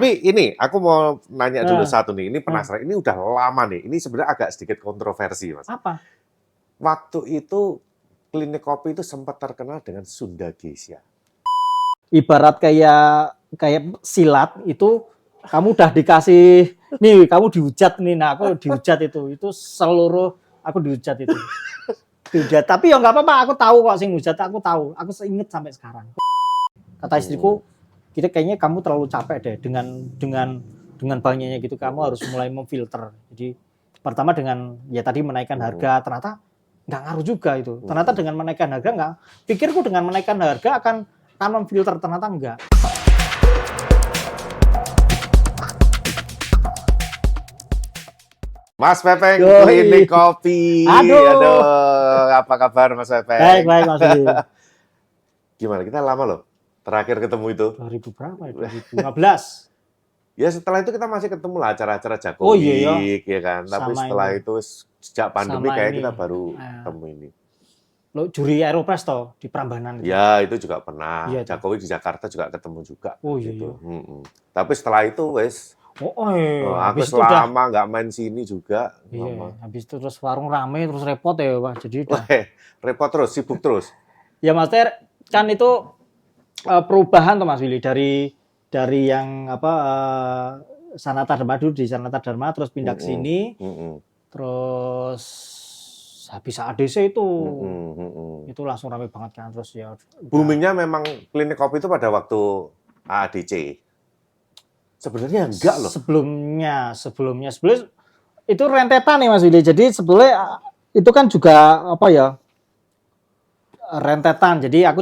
Tapi ini aku mau nanya dulu Nah, satu nih, ini penasaran. Ini udah lama nih. Ini sebenarnya agak sedikit kontroversi, Mas. apa? Waktu itu klinik kopi itu sempat terkenal dengan Sunda Geisha. Ibarat kayak silat itu kamu udah dikasih nih, kamu dihujat nih. Nah, aku dihujat itu seluruh aku dihujat itu. Dihujat. Tapi ya nggak apa-apa, aku tahu kok sing hujat, aku tahu. Aku inget sampai sekarang. Kata istriku, kita kayaknya kamu terlalu capek deh dengan banyaknya gitu, kamu harus mulai memfilter. Jadi pertama dengan ya tadi menaikkan harga, ternyata nggak ngaruh juga itu. Ternyata dengan menaikkan harga nggak, pikirku dengan menaikkan harga akan memfilter, ternyata enggak. Mas Pepeng, Yoi. klinik kopi. Aduh. Apa kabar Mas Pepeng? Baik Mas Willy. Gimana? Kita lama loh terakhir ketemu itu. 2000 berapa ya? 2015. Ya setelah itu kita masih ketemu lah acara-acara Jago Oh iya, Week, ya kan. Tapi sama setelah ini. itu sejak pandemi Sama kayak ini. kita baru ketemu ini. Lo juri Aeropress toh di Prambanan itu. Ya itu juga pernah. Iya, Jago Week di Jakarta juga ketemu juga. Oh iya. Gitu. Tapi setelah itu wes. Aku habis selama nggak main sini juga. Iya, habis itu terus warung rame, terus repot ya Pak. Jadi udah. Repot terus, sibuk terus. Ya Mas Ter, kan itu perubahan tuh Mas Willy dari yang Sanata Dharma dulu di Sanata Dharma, terus pindah ke sini, terus habis ADC itu langsung rame banget kan, terus ya. Boomingnya memang klinik kopi itu pada waktu ADC. Sebenarnya enggak loh. Sebelumnya itu rentetan nih Mas Willy. Jadi sebetulnya itu kan juga rentetan. Jadi aku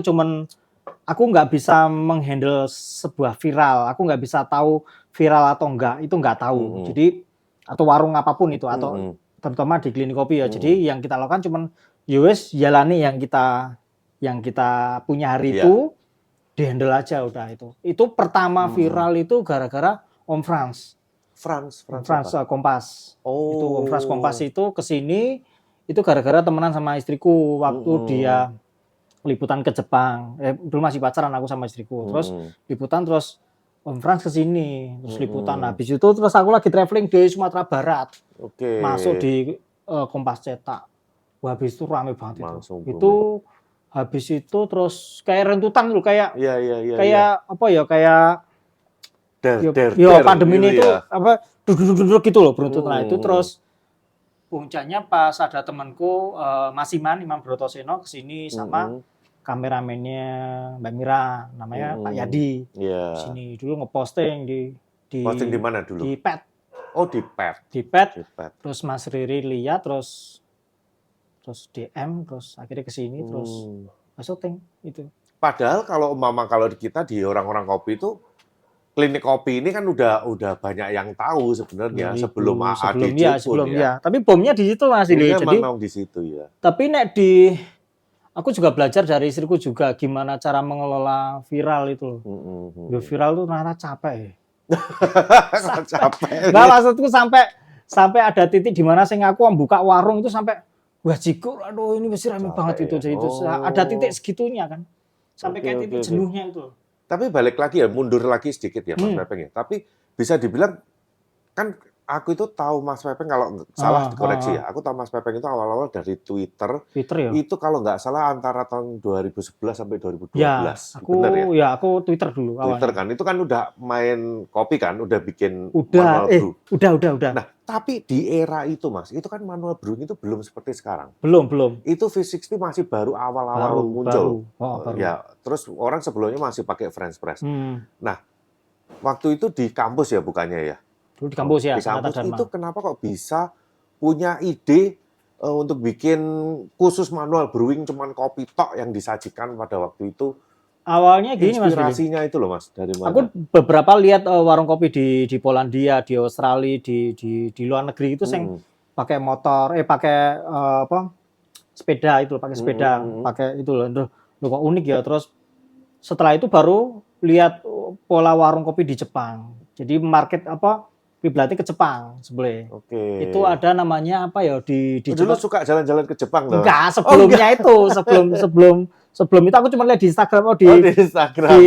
nggak bisa menghandle sebuah viral. Aku nggak bisa tahu viral atau enggak. Itu nggak tahu. Jadi atau warung apapun itu atau terutama di klinik kopi ya. Jadi yang kita lakukan cuman wes jalani yang kita punya hari itu. Dihandle aja udah itu. Itu pertama viral itu gara-gara Om Frans Kompas. Itu Om Frans Kompas itu kesini itu gara-gara temenan sama istriku waktu dia liputan ke Jepang. Dulu masih pacaran aku sama istriku. Terus liputan terus Om Frans kesini terus liputan. Habis itu terus aku lagi traveling di Sumatera Barat. Masuk di Kompas Cetak. Wah, habis itu rame banget itu. Habis itu terus kayak rentutan dulu kayak pandemi ini itu duduk gitu loh beruntut. Nah itu terus puncaknya pas ada temanku Mas Imam Brotoseno kesini sama kameramennya Mbak Mira namanya Pak Yadi. Sini dulu ngeposting di posting di mana dulu? Di Pet. Di Pet. Terus Mas Riri lihat terus DM terus akhirnya kesini terus syuting itu. Padahal kalau di kita di orang-orang kopi itu klinik kopi ini kan udah banyak yang tahu sebenarnya sebelum ADC pun ya. Tapi bomnya di situ Mas Ili. Jadi memang di situ ya. Tapi aku juga belajar dari istriku juga gimana cara mengelola viral itu. Viral itu ternyata capek. Capek. Nah, maksudku sampai ada titik di mana aku membuka warung itu sampai wah jikur, aduh ini mesti rame banget itu. Jadi itu ada titik segitunya kan. Sampai kayak titik jenuhnya itu. Tapi balik lagi ya, mundur lagi sedikit ya Mas Pepeng ya. Tapi bisa dibilang kan aku itu tahu Mas Pepeng kalau salah dikoreksi ya. Aku tahu Mas Pepeng itu awal-awal dari Twitter ya. Itu kalau nggak salah antara tahun 2011 sampai 2012. Ya, benar ya? Ya, aku Twitter dulu awalnya. Twitter kan, itu kan udah main kopi kan, udah bikin manual brew. Udah. Nah, tapi di era itu Mas, itu kan manual brewing itu belum seperti sekarang. Belum. Itu V60 masih baru awal-awal muncul. Baru. Ya, terus orang sebelumnya masih pakai French press. Nah, waktu itu di kampus ya bukannya ya? Dulu di kampus ya. Di kampus itu kenapa kok bisa punya ide untuk bikin khusus manual brewing cuman kopi tok yang disajikan pada waktu itu? Awalnya gini Mas. Inspirasinya itu loh Mas, dari mana? Aku beberapa lihat warung kopi di Polandia, di Australia, di luar negeri itu yang pakai motor, pakai sepeda itu, pakai sepeda, pakai itu loh kok unik ya. Terus setelah itu baru lihat pola warung kopi di Jepang. Jadi market kiblatnya ke Jepang sebenarnya. Itu ada namanya di dulu Jepang. Suka jalan-jalan ke Jepang loh. Enggak, sebelumnya itu, sebelum itu aku cuma lihat di Instagram di Instagram.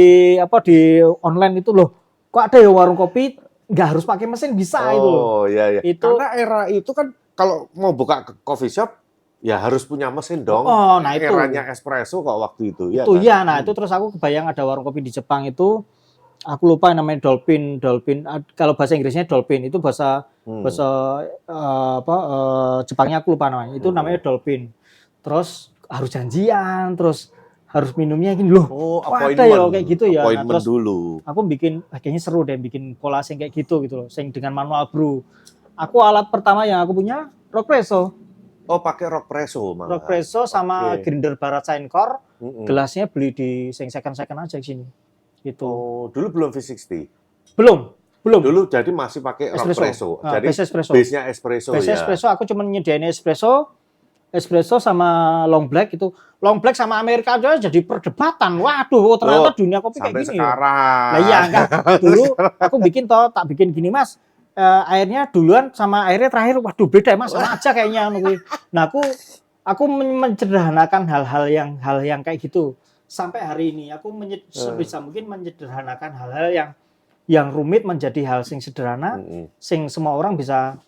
Di online itu loh. kok ada ya warung kopi nggak harus pakai mesin bisa itu loh. Oh iya. Itu karena era itu kan kalau mau buka coffee shop ya harus punya mesin dong. Oh, nah itu. Eranya espresso kok waktu itu. Itu ya, nah itu terus aku kebayang ada warung kopi di Jepang itu, aku lupa namanya Dolphin. Kalau bahasa Inggrisnya Dolphin itu bahasa Jepangnya aku lupa namanya. Itu namanya Dolphin. Terus harus janjian, terus harus minumnya gini loh. Oh, ada ya kayak gitu ya. Nah, terus dulu. Aku bikin kayaknya seru deh bikin pola sing kayak gitu loh, sing dengan manual brew. Aku alat pertama yang aku punya Rockpresso. Oh, pakai Rockpresso malah. Rockpresso sama grinder Barat Saincor. Gelasnya beli di second aja di sini. Gitu. Oh, dulu belum V60. Belum. Dulu jadi masih pakai Rockpresso. Jadi base-nya espresso ya. Espresso aku cuma nyediain espresso sama long black itu. Long black sama Amerika aja jadi perdebatan. Waduh, ternyata dunia kopi kayak gini. Sampai sekarang. Lah iya enggak. Dulu aku tak bikin gini, Mas. Airnya duluan sama airnya terakhir. Waduh, beda Mas, sama aja kayaknya. Nah, aku menyederhanakan hal yang kayak gitu. Sampai hari ini aku sebisa mungkin menyederhanakan hal-hal yang rumit menjadi hal sing sederhana, sing semua orang bisa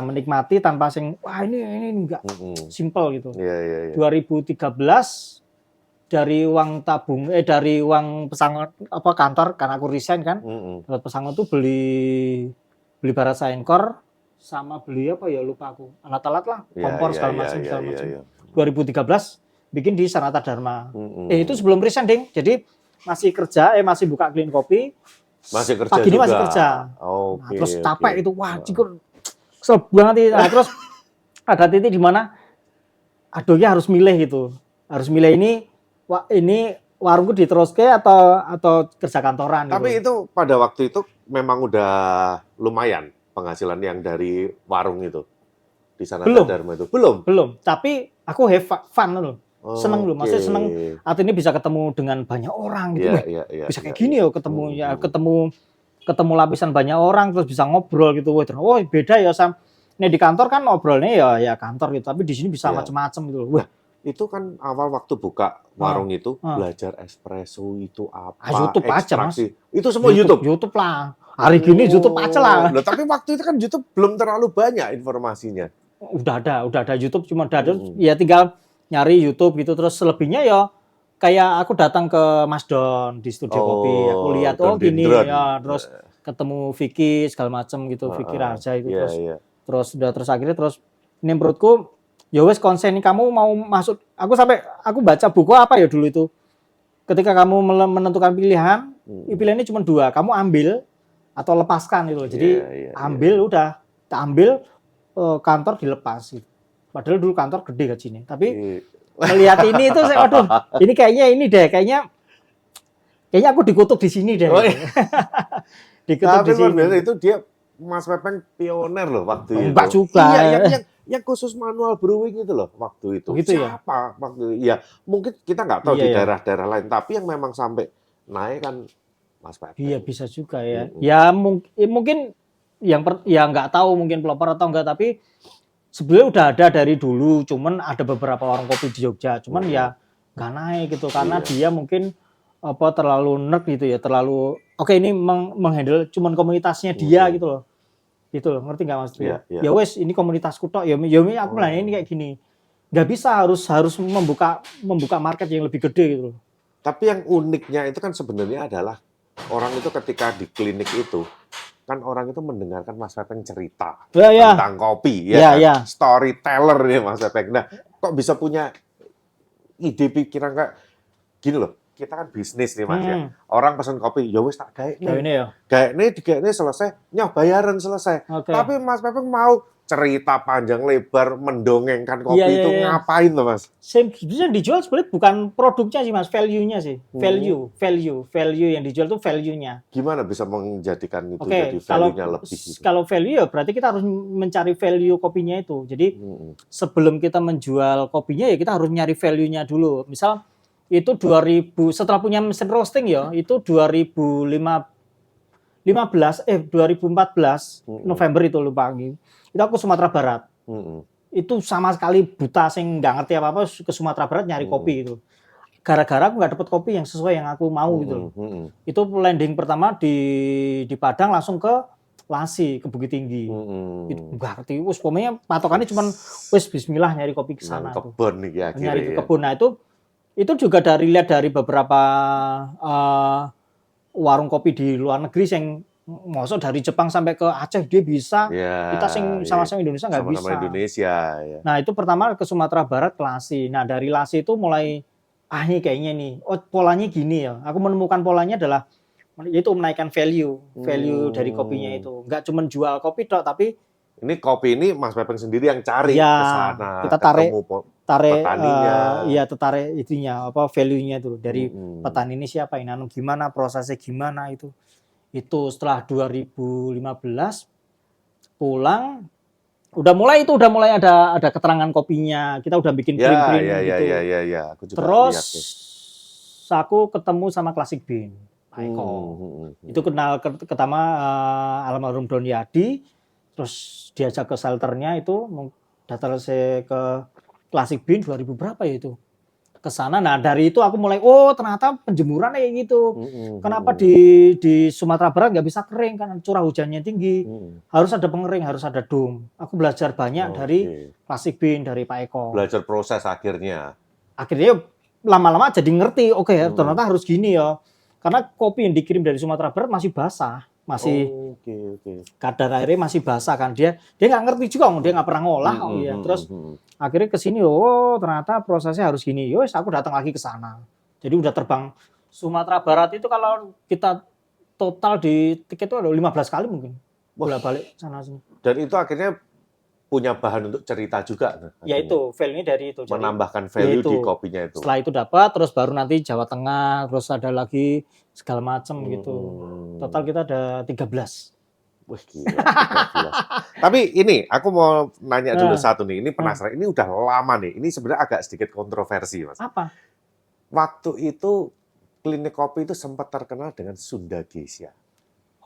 menikmati tanpa sing wah ini enggak simple gitu. 2013 dari uang tabung dari uang pesangon kantor karena aku resign kan. Dapat pesangon tuh beli Barat Saincor sama beli lupa aku. Alat-alat lah, kompor segala macam. 2013 bikin di Sanata Dharma. Itu sebelum resign, Ding. Jadi masih kerja, masih buka clean kopi. Masih kerja pagi juga. Ini masih kerja. Nah, terus capek itu, wah, cikur. Kesel banget. Nah, terus ada titik di mana adonya harus milih gitu. Harus milih ini warungku diteruske atau kerja kantoran. Tapi gitu. itu pada waktu itu memang udah lumayan penghasilan yang dari warung itu di Sanata Dharma itu. Belum. Tapi aku have fun loh. Seneng loh, maksudnya seneng artinya bisa ketemu dengan banyak orang gitu. Bisa kayak gini ketemu ketemu lapisan banyak orang terus bisa ngobrol gitu. Oh, beda ya Sam. Nih di kantor kan ngobrolnya ya kantor gitu, tapi di sini bisa macam-macam gitu loh. Wah, itu kan awal waktu buka warung itu belajar espresso itu apa? YouTube aja, Mas. Itu semua YouTube. YouTube lah. Hari gini YouTube aja lah. Loh, tapi waktu itu kan YouTube belum terlalu banyak informasinya. Udah ada YouTube, cuma ada ya tinggal nyari YouTube gitu, terus selebihnya ya kayak aku datang ke Mas Don di studio kopi, aku lihat gini ya, terus ketemu Vicky segala macam gitu, Vicky Raja itu terus akhirnya ini menurutku ya wes konsen ini kamu mau masuk, aku baca buku apa ya dulu itu, ketika kamu menentukan pilihan pilihannya cuma dua, kamu ambil atau lepaskan gitu, jadi ambil kantor dilepas gitu. Padahal dulu kantor gede gajinya, tapi melihat ini itu saya waduh, ini kayaknya aku dikutuk di sini deh. Dikutuk tapi di sini. Tapi itu dia Mas Pepeng pioner loh waktu itu. Enggak juga. Iya, yang khusus manual brewing itu loh waktu itu. Gitu siapa waktu itu? Ya, mungkin kita nggak tahu di daerah-daerah lain, tapi yang memang sampai naik kan Mas Pepeng. Iya, bisa juga ya. Ya mungkin yang nggak tahu mungkin pelopor atau enggak, tapi sebenarnya udah ada dari dulu, cuman ada beberapa warung kopi di Jogja, cuman ya nggak naik gitu karena dia mungkin terlalu nerd gitu ya, terlalu ini menghandle cuman komunitasnya dia gitu loh, ngerti nggak Mas? Ya wes ini komunitasku tok ya aku ini kayak gini, nggak bisa harus membuka market yang lebih gede gitu loh. Tapi yang uniknya itu kan sebenarnya adalah orang itu ketika di klinik itu kan orang itu mendengarkan Mas Pepeng cerita tentang kopi, storyteller nih Mas Pepeng. Nah, kok bisa punya ide pikiran kayak gini loh? Kita kan bisnis nih Mas ya. Orang pesen kopi, ya wis tak gawe nih. Gawe nih selesai, nyoh bayaran selesai. Tapi Mas Pepeng mau cerita panjang lebar mendongengkan kopi itu ngapain tuh Mas? Bisa dijual sebenarnya bukan produknya sih Mas, value-nya sih. Value yang dijual tuh value-nya. Gimana bisa menjadikan itu jadi value-nya lebih gitu? Kalau value ya berarti kita harus mencari value kopinya itu. Jadi sebelum kita menjual kopinya ya kita harus nyari value-nya dulu. Misal itu 2000 setelah punya mesin roasting ya, itu 2014 November itu lupa lagi. Itu aku ke Sumatera Barat. Itu sama sekali buta sing nggak ngerti apa-apa ke Sumatera Barat nyari kopi itu. gara-gara aku nggak dapet kopi yang sesuai yang aku mau gitu loh. Itu landing pertama di Padang langsung ke Lasi, ke Bukit Tinggi. Itu enggak ngerti, wis pokoknya patokannya cuman wis bismillah nyari kopi ke sana tuh. Kebun nih ya, nyari ke kebun. Nah itu juga lihat dari beberapa warung kopi di luar negeri yang masuk dari Jepang sampai ke Aceh dia bisa, kita sama-sama Indonesia nggak bisa. Indonesia. Ya. Nah itu pertama ke Sumatera Barat ke Lasi. Nah dari Lasi itu mulai ini kayaknya nih, polanya gini ya. Aku menemukan polanya adalah itu menaikkan value dari kopinya itu. Nggak cuma jual kopi dok, tapi ini kopi ini Mas Pepeng sendiri yang cari ke sana. Kita tarik petaninya. Tertarik itunya value-nya itu dari petani ini siapa, ini nanam gimana, prosesnya gimana itu. Itu setelah 2015 pulang udah mulai ada keterangan kopinya. Kita udah bikin print gitu. Ya. Aku juga terus lihat, aku ketemu sama Classic Bean. Itu kenal ketama almarhum Don Yadi, terus diajak ke shelternya itu datang saya ke Classic Bean 2000 berapa ya itu ke sana. Nah dari itu aku mulai ternyata penjemuran kayak gitu. Kenapa di Sumatera Barat nggak bisa kering kan curah hujannya tinggi, harus ada pengering, harus ada dom. Aku belajar banyak dari Classic Bean, dari Pak Eko. Belajar proses akhirnya lama-lama jadi ngerti ternyata harus gini ya. Karena kopi yang dikirim dari Sumatera Barat masih basah, masih kadar airnya masih basah kan. Dia nggak ngerti juga, dia nggak pernah ngolah. Terus akhirnya ke sini, ternyata prosesnya harus gini. Yos, aku datang lagi ke sana. Jadi udah terbang Sumatera Barat itu kalau kita total di tiket itu ada 15 kali mungkin bolak-balik sana sini. Dan itu akhirnya punya bahan untuk cerita juga. Ya itu, value-nya dari itu. Menambahkan value di kopinya itu. Setelah itu dapat, terus baru nanti Jawa Tengah, terus ada lagi segala macam gitu. Total kita ada 13. Wih gila, 13. Tapi ini, aku mau nanya dulu satu nih. Ini penasaran, ini udah lama nih. Ini sebenarnya agak sedikit kontroversi, Mas. Apa? Waktu itu, klinik kopi itu sempat terkenal dengan Sunda Geisha.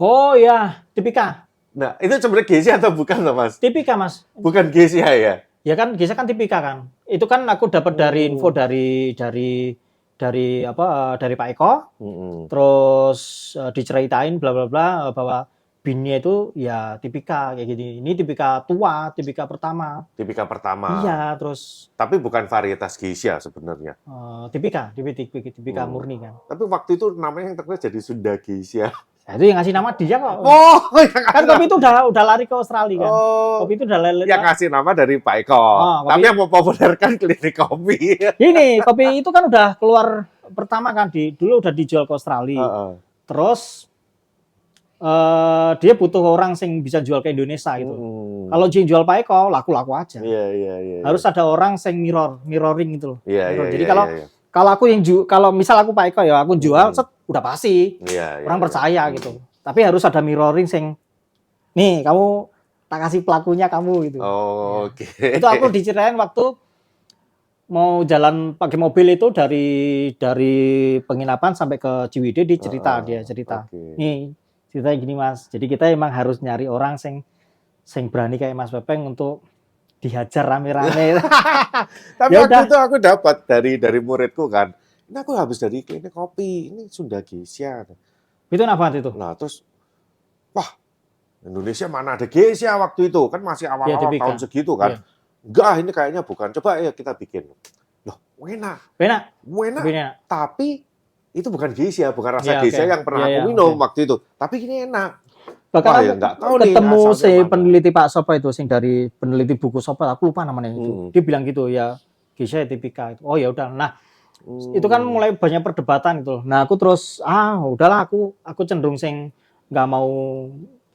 Oh ya, Tipika. Nah, itu sebenarnya Geisha atau bukan, Mas? Tipika, Mas. Bukan Geisha ya? Ya kan, Geisha kan Tipika kan. Itu kan aku dapat dari info dari Pak Eko. Terus diceritain bla bla bla bahwa binnya itu ya Tipika kayak gini. Ini Tipika tua, Tipika pertama. Tipika pertama. Iya, terus. Tapi bukan varietas Geisha sebenarnya. Tipika murni kan. Tapi waktu itu namanya yang terkenal jadi Sunda Geisha. Nah, itu yang ngasih nama dia kok. Kan kopi itu udah lari ke Australia kan. Kopi itu udah lari. Yang ngasih nama dari Pak Eko. Tapi yang mempopulerkan klinik kopi. Ini kopi itu kan udah keluar pertama kan dulu udah dijual ke Australia. Terus dia butuh orang yang bisa jual ke Indonesia gitu. Kalau jual Pak Eko laku-laku aja. Iya. Harus ada orang yang mirroring gitu loh. Jadi kalau aku kalau misal aku Pak Eko ya aku jual udah pasti orang percaya gitu. Tapi harus ada mirroring sing nih kamu tak kasih pelakunya kamu gitu. Oke. Itu aku diceritain waktu mau jalan pakai mobil itu dari penginapan sampai ke Ciwidey dia cerita. Nih ceritanya gini Mas. Jadi kita emang harus nyari orang sing berani kayak Mas Pepeng untuk dihajar rame-rame. Tapi waktu itu aku dapat dari muridku kan. Ini aku habis dari klinik kopi, ini Sunda Geisha. Itu apa itu? Nah terus, wah Indonesia mana ada Geisha waktu itu? Kan masih awal-awal tahun segitu kan. Enggak, ini kayaknya bukan. Coba ya kita bikin. Loh, enak. Tapi itu bukan Geisha, bukan rasa Geisha yang pernah aku minum waktu itu. Tapi ini enak. Bahkan aku ketemu si peneliti Pak Sopo itu, dari peneliti buku Sopo, aku lupa namanya itu. Dia bilang gitu ya, Geisha Tipika. Oh ya udah. Nah, itu kan mulai banyak perdebatan gitu. Nah, aku terus udahlah aku cenderung nggak mau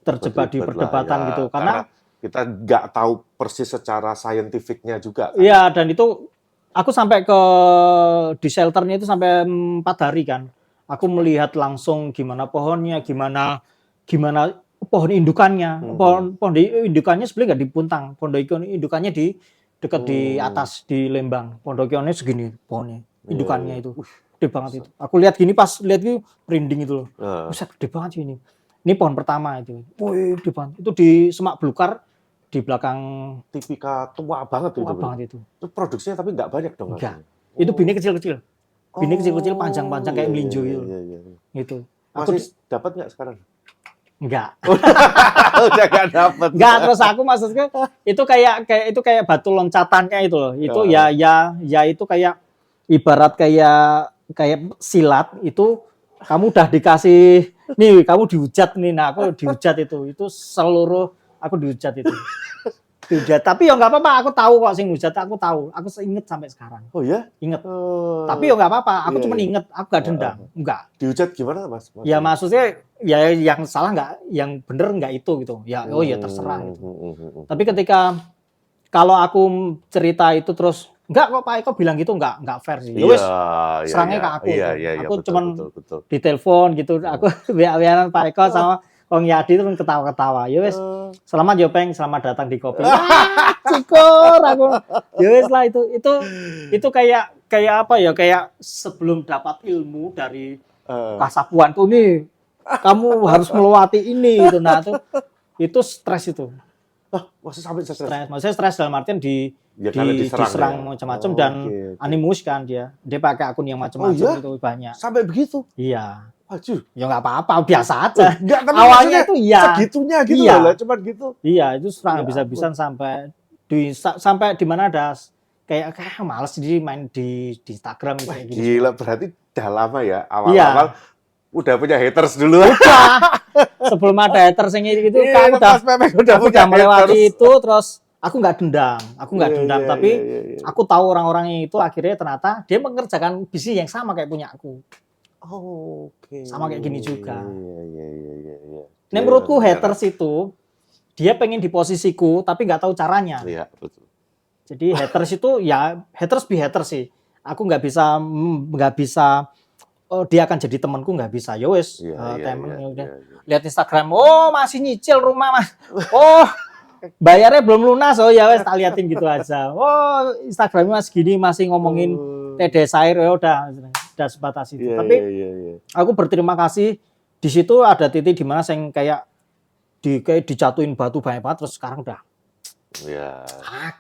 terjebak di perdebatan gitu karena kita nggak tahu persis secara saintifiknya juga. Kan? Iya, dan itu aku sampai di shelternya itu sampai 4 hari kan. Aku melihat langsung gimana pohonnya, gimana pohon indukannya. Pohon indukannya sebenarnya nggak di Puntang. Pohon indukannya di dekat di atas di Lembang. Pondokionnya segini pohonnya. Indukannya itu gede banget itu. Aku lihat gini pas lihat itu merinding itu loh. Buset gede banget sih ini. Ini pohon pertama itu. Wih, gede banget. Itu di Semak Belukar di belakang Tipika tua banget itu. Tua banget itu. Itu produksinya tapi nggak banyak dong. Enggak. Itu bini kecil-kecil. Bini kecil-kecil panjang-panjang kayak melinjo gitu. Iya. Gitu. Aku Masih dapat nggak sekarang? enggak. Udah nggak dapat. Enggak, terus aku maksudnya itu kayak batu loncatannya itu loh. Itu ya itu kayak ibarat kayak silat itu kamu udah dikasih nih, kamu dihujat nih. Nah, aku dihujat itu seluruh aku dihujat itu. Dihujat. Tapi ya nggak apa-apa, aku tahu kok sing hujat, aku tahu. Aku inget sampai sekarang. Oh ya? Inget. Tapi ya nggak apa-apa, aku cuma inget, aku gak dendam. Enggak. Dihujat gimana, Mas? Ya maksudnya ya yang salah nggak, yang bener nggak itu gitu. Ya ya terserah gitu. Tapi ketika kalau aku cerita itu terus enggak kok Pak Eko bilang gitu, enggak fair sih. Ya wis, serangnya ke aku. Aku cuman ditelepon gitu, aku WA-an Pak Eko sama Kong Yadi terus ketawa-ketawa. Ya wis, selamat ya Peng, selamat datang di Kopi. Syukur aku. Ya wis lah itu kayak apa ya? Kayak sebelum dapat ilmu dari Kasapuan tuh nih, kamu harus melewati ini gitu. Nah, itu stres itu. Maksudnya sampai stres? Maksudnya stres dalam artian diserang macam-macam dan animus kan dia pakai akun yang macam-macam itu banyak. Sampai begitu? Iya. Waduh. Ya nggak apa-apa, biasa aja. Awalnya itu ya segitunya gitu loh, cuma gitu. Iya, itu serang bisa-bisan sampai di mana ada kayak males jadi main di Instagram kayak gitu. Gila, berarti udah lama ya awal-awal udah punya haters dulu. Udah. Sebelum ada haters yang gitu kan udah melewati itu terus aku nggak dendam, tapi aku tahu orang-orang itu akhirnya ternyata dia mengerjakan bisnis yang sama kayak punya aku. Sama kayak gini juga. Iya. Nah, menurutku haters itu dia pengen di posisiku tapi nggak tahu caranya. Iya, betul. Jadi haters itu ya haters sih. Aku nggak bisa dia akan jadi temanku, nggak bisa. Ya wes, temen ya udah. Lihat Instagram, oh masih nyicil rumah Mas. Oh, bayarnya belum lunas. Oh ya wes, tak liatin gitu aja. Oh, Instagramnya Mas gini masih ngomongin TD Sair, ya udah sebatas itu. Tapi aku berterima kasih di situ ada titik di mana saya kayak dijatuhin batu banyak banget terus sekarang udah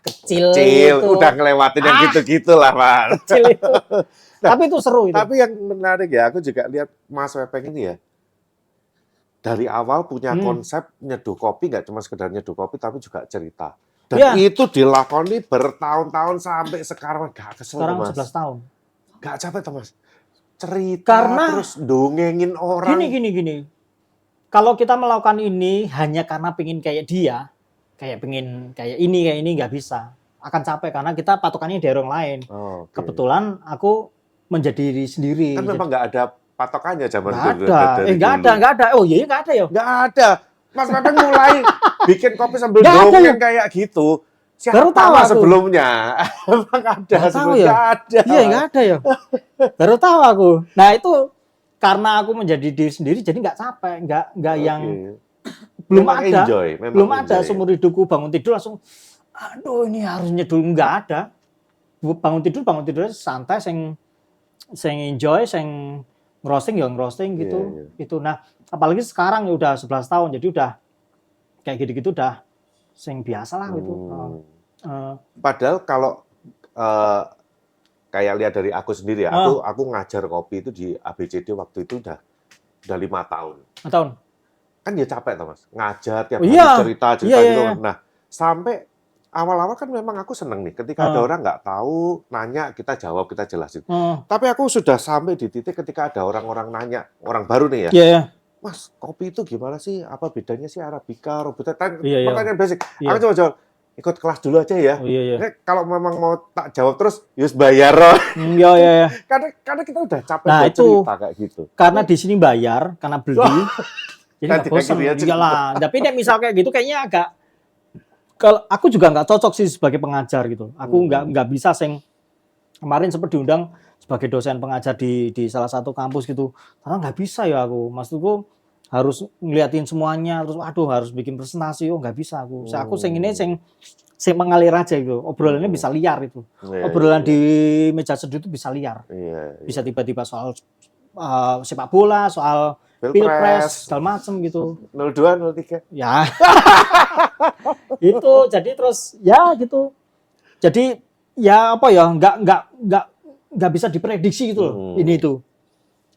kecil itu. Udah ngelewatin yang gitu-gitu lah, Pak. Kecil itu. Tapi itu seru itu. Tapi yang menarik ya, aku juga lihat Mas Wepeng ini ya. Dari awal punya konsep nyeduh kopi, nggak cuma sekedar nyeduh kopi, tapi juga cerita. Dan itu dilakoni bertahun-tahun sampai sekarang nggak kesel, sekarang Mas. 11 tahun. Nggak capek, Mas. Cerita karena terus dongengin orang. Gini. Kalau kita melakukan ini hanya karena pengen kayak dia, pengen kayak ini nggak bisa. Akan capek karena kita patokannya dari orang lain. Kebetulan aku menjadi diri sendiri. Kan memang nggak ada patokannya zaman dulu. Nggak ada. Oh iya nggak ada ya? Nggak ada. Mas Wepeng mulai bikin kopi sambil dongeng kayak gitu. Baru tahu sebelumnya. Emang ada sebelumnya? Ada. Iya nggak ada ya. Baru tahu aku. Nah itu karena aku menjadi diri sendiri jadi nggak capek, nggak yang belum ada seumur hidupku bangun tidur langsung aduh ini harus nyeduh, nggak ada. Bangun tidur santai, sing enjoy, sing ngerosting gitu. Itu. Nah, apalagi sekarang ya udah 11 tahun jadi udah kayak gitu-gitu udah sing biasa lah gitu. Padahal kalau kayak lihat dari aku sendiri ya, aku ngajar kopi itu di ABCD waktu itu udah 5 tahun. Kan ya capek toh Mas, ngajar tiap hari cerita gitu. Nah, sampai awal-awal kan memang aku seneng nih ketika ada orang nggak tahu, nanya, kita jawab, kita jelasin. Tapi aku sudah sampai di titik ketika ada orang-orang nanya, orang baru nih ya. Mas, kopi itu gimana sih? Apa bedanya sih Arabica, Robusta? Pertanyaan basic. Aku coba jawab, ikut kelas dulu aja ya. Kalau memang mau tak jawab terus, yus bayar. Karena kita udah capek cerita kayak gitu. Karena di sini bayar, karena beli. Jadi nggak bosan. Iyalah. Tapi dia misal kayak gitu, kayaknya agak. Kalau aku juga nggak cocok sih sebagai pengajar gitu. Aku nggak bisa kemarin sempat diundang sebagai dosen pengajar di salah satu kampus gitu. Karena nggak bisa ya aku. Maksudku harus ngeliatin semuanya terus harus bikin presentasi. Nggak bisa aku. Aku ini mengalir aja gitu. Obrolannya bisa liar itu. Obrolan di meja seduh itu bisa liar. Bisa tiba-tiba soal sepak bola, soal Pilpres, segala macam gitu. 02, 03. Ya. Itu jadi terus ya gitu. Jadi ya apa ya nggak nggak bisa diprediksi gitu loh. Ini itu.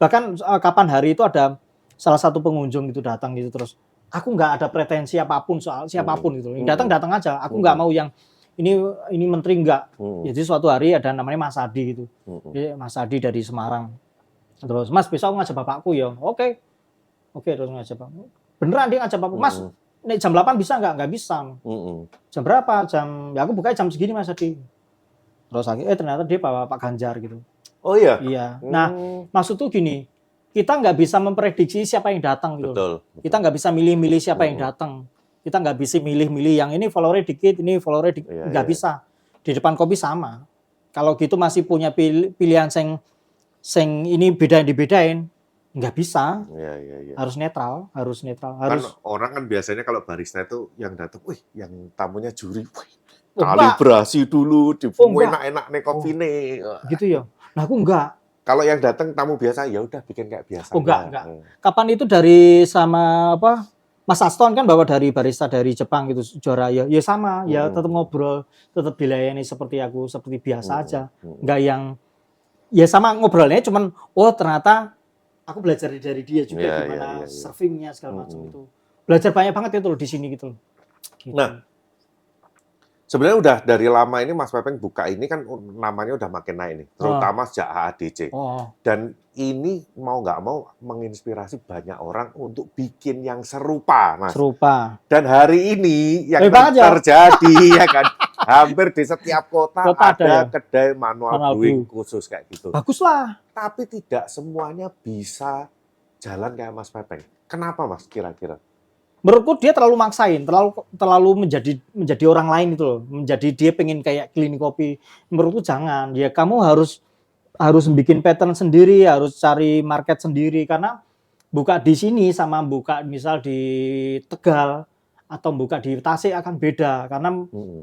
Bahkan kapan hari itu ada salah satu pengunjung itu datang gitu terus aku nggak ada pretensi apapun soal siapapun gitu. Yang datang aja. Aku nggak mau yang ini menteri enggak. Jadi suatu hari ada namanya Mas Adi gitu. Jadi Mas Adi dari Semarang. Terus Mas besok ngajak bapakku ya. Oke terus ngajak bapak. Beneran dia ngajak bapak. Mas jam 8 bisa nggak? Nggak bisa. Jam berapa? Ya aku bukanya jam segini Mas Adi. Terus ternyata dia bawa Pak Ganjar gitu. Oh iya? Iya. Nah maksud tuh gini. Kita nggak bisa memprediksi siapa yang datang gitu. Betul. Kita nggak bisa milih-milih siapa yang datang. Kita nggak bisa milih-milih yang ini followernya dikit, ini followernya dikit. Nggak bisa. Di depan kopi sama. Kalau gitu masih punya pilihan sing ini dibedain, nggak bisa. Iya. Harus netral. Kan orang kan biasanya kalau barista itu yang datang, yang tamunya juri, kalibrasi dulu, enak-enak nih kopi nih. Gitu ya. Nah aku enggak. Kalau yang datang tamu biasa ya udah bikin kayak biasa. Enggak. Kapan itu dari sama Mas Aston kan bawa dari barista dari Jepang gitu juara ya sama ya tetap ngobrol, tetap dilayani seperti biasa aja. Enggak yang ya sama ngobrolnya cuman ternyata aku belajar dari dia juga gimana servingnya segala macam itu. Belajar banyak banget itu loh di sini gitu. Nah, sebenarnya udah dari lama ini Mas Pepeng buka ini kan namanya udah makin naik nih, terutama sejak AADC. Dan ini mau nggak mau menginspirasi banyak orang untuk bikin yang serupa, Mas. Serupa. Dan hari ini yang terjadi ya kan, hampir di setiap kota ada kedai manual brewing khusus kayak gitu. Baguslah. Tapi tidak semuanya bisa jalan kayak Mas Pepeng. Kenapa Mas kira-kira? Menurutku dia terlalu maksain, terlalu menjadi orang lain itu loh. Menjadi dia pengen kayak klinik kopi. Menurutku jangan. Ya kamu harus bikin pattern sendiri, harus cari market sendiri karena buka di sini sama buka misal di Tegal atau buka di Tasik akan beda karena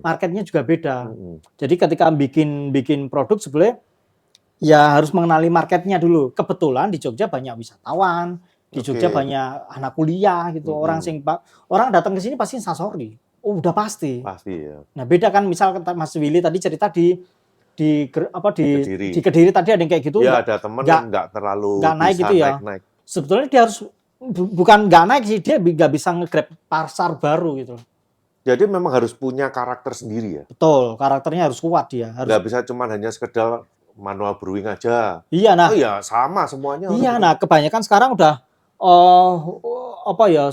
marketnya juga beda. Jadi ketika bikin produk sebenarnya ya harus mengenali marketnya dulu. Kebetulan di Jogja banyak wisatawan. Di Jogja banyak anak kuliah gitu, orang datang ke sini pasti sasori. Udah pasti. Pasti ya. Nah, beda kan misal Mas Willy tadi cerita di Kediri tadi ada yang kayak gitu. Ya, ada teman yang nggak terlalu naik gitu ya. Naik. Sebetulnya dia harus bukan nggak naik sih, dia nggak bisa nge-grab pasar baru gitu. Jadi memang harus punya karakter sendiri ya. Betul, karakternya harus kuat dia. Nggak bisa cuma hanya sekedar manual brewing aja. Iya, nah. Oh ya, sama semuanya. Iya, nah kebanyakan sekarang udah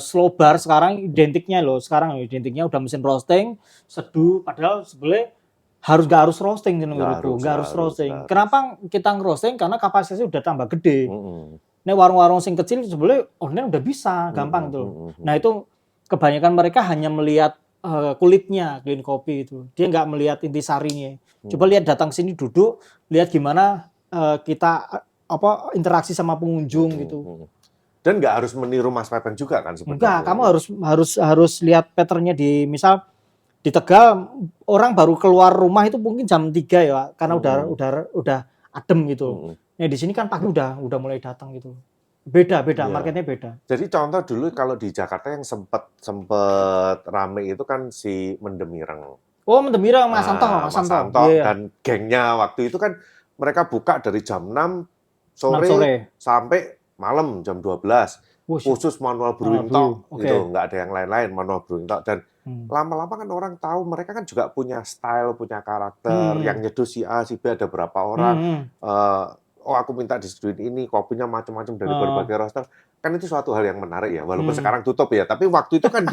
slow bar sekarang identiknya udah mesin roasting, seduh padahal sebenarnya nggak harus roasting menurutku, nggak harus roasting. Kenapa kita nge-roasting? Karena kapasitasnya udah tambah gede. Nih warung-warung sing kecil sebenarnya online udah bisa, gampang tuh. Nah itu kebanyakan mereka hanya melihat kulitnya clean kopi itu. Dia nggak melihat intisarinya. Coba lihat datang sini duduk, lihat gimana kita interaksi sama pengunjung gitu. Dan nggak harus meniru Mas Pepeng juga kan sebenarnya. Enggak, kamu harus lihat patternnya misal di Tegal orang baru keluar rumah itu mungkin jam 3 ya karena udah adem gitu. Nah di sini kan pagi udah mulai datang gitu. Beda marketnya beda. Jadi contoh dulu kalau di Jakarta yang sempet rame itu kan si Mendemireng. Oh Mendemireng Mas Santo. Dan gengnya waktu itu kan mereka buka dari jam 6 sore. Sampai malam jam 12 khusus manual brewing tok gitu, nggak ada yang lain-lain, manual brewing tok. Dan lama-lama kan orang tahu mereka kan juga punya style, punya karakter, yang nyeduh si A, si B ada berapa orang, aku minta diseduhin ini, kopinya macam-macam dari berbagai roster, kan itu suatu hal yang menarik ya, walaupun sekarang tutup ya, tapi waktu itu kan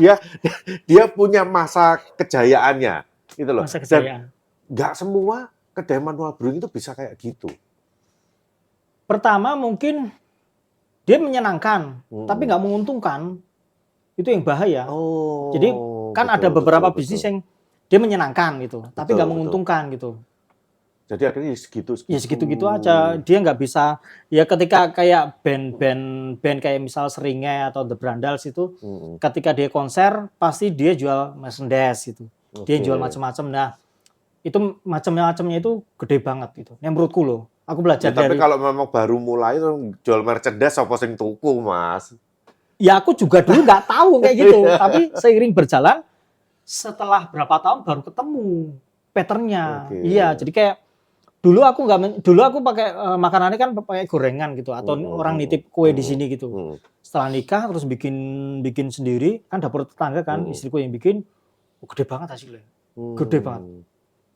dia punya masa kejayaannya gitu loh. Dan nggak semua kedai manual brewing itu bisa kayak gitu. Pertama mungkin dia menyenangkan, tapi nggak menguntungkan. Itu yang bahaya. Jadi kan ada beberapa bisnis yang dia menyenangkan gitu, tapi nggak menguntungkan gitu. Jadi akhirnya segitu. Ya segitu-gitu aja. Dia nggak bisa. Ya ketika kayak band kayak misal Seringai atau The Brandals itu, ketika dia konser pasti dia jual merchandise gitu. Dia jual macam-macam. Nah itu macam-macamnya itu gede banget gitu. Yang menurutku loh. Aku belajar tapi kalau memang baru mulai jual merchandise apa sing tuku, Mas? Ya aku juga dulu nggak tahu kayak gitu, tapi seiring berjalan setelah berapa tahun baru ketemu patternnya. Iya, jadi kayak Dulu aku pakai makanannya kan pakai gorengan gitu atau orang nitip kue di sini gitu. Setelah nikah terus bikin sendiri kan dapur tetangga kan istriku yang bikin gede banget hasilnya. Gede banget.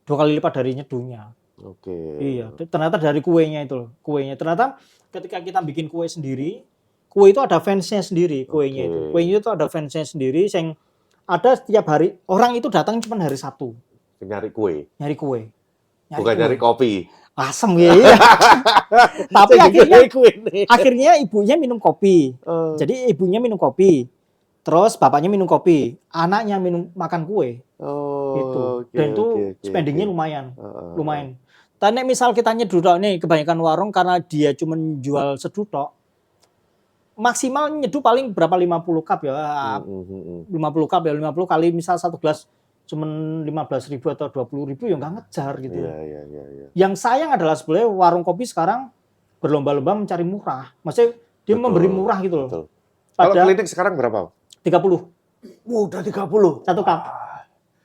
2 kali lipat dari nyeduhnya. Oke. Iya, ternyata dari kuenya itu loh. Kuenya ternyata ketika kita bikin kue sendiri, kue itu ada fansnya sendiri kuenya itu. Kuenya itu ada fansnya sendiri yang ada setiap hari. Orang itu datang cuma hari Sabtu. Nyari kue. Nyari kue. Bukan nyari kopi. Asem ya. Tapi akhirnya ibunya minum kopi. Jadi ibunya minum kopi. Terus bapaknya minum kopi. Anaknya makan kue. Gitu. Dan itu spendingnya lumayan. Lumayan. Tapi misal kita nyeduh nih kebanyakan warung karena dia cuma jual seduh maksimal nyeduh paling berapa 50 cup ya. 50 cup ya. 50 kali misal satu gelas cuman 15.000 atau 20.000 ya nggak ngejar gitu. Iya. Yang sayang adalah sebenarnya warung kopi sekarang berlomba-lomba mencari murah. Maksudnya dia memberi murah gitu loh. Kalau klinik sekarang berapa? 30. Udah 30. Satu cup.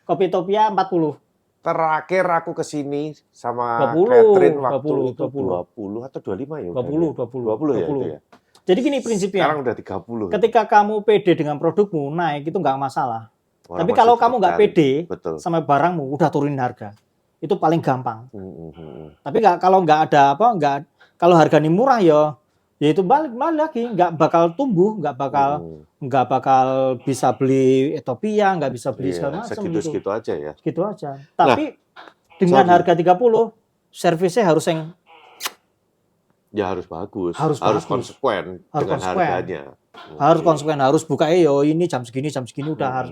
Kopi Topia 40. Terakhir aku kesini sama 20, Catherine waktu 20, itu 20 atau 25 ya? 20 ya itu ya. Jadi gini prinsipnya. Sekarang udah 30. Ketika kamu pede dengan produkmu naik itu nggak masalah. Tapi kalau kamu nggak pede sama barangmu, udah turunin harga. Itu paling gampang. Tapi kalau nggak ada kalau harganya murah ya itu balik lagi, nggak bakal tumbuh, nggak bakal bisa beli Ethiopia, nggak bisa beli segala macam. Segitu aja ya. Segitu aja. Tapi dengan harga 30, servisnya harus yang harus bagus, harus konsekuen dengan harganya. Harus konsekuen, harus buka ini jam segini udah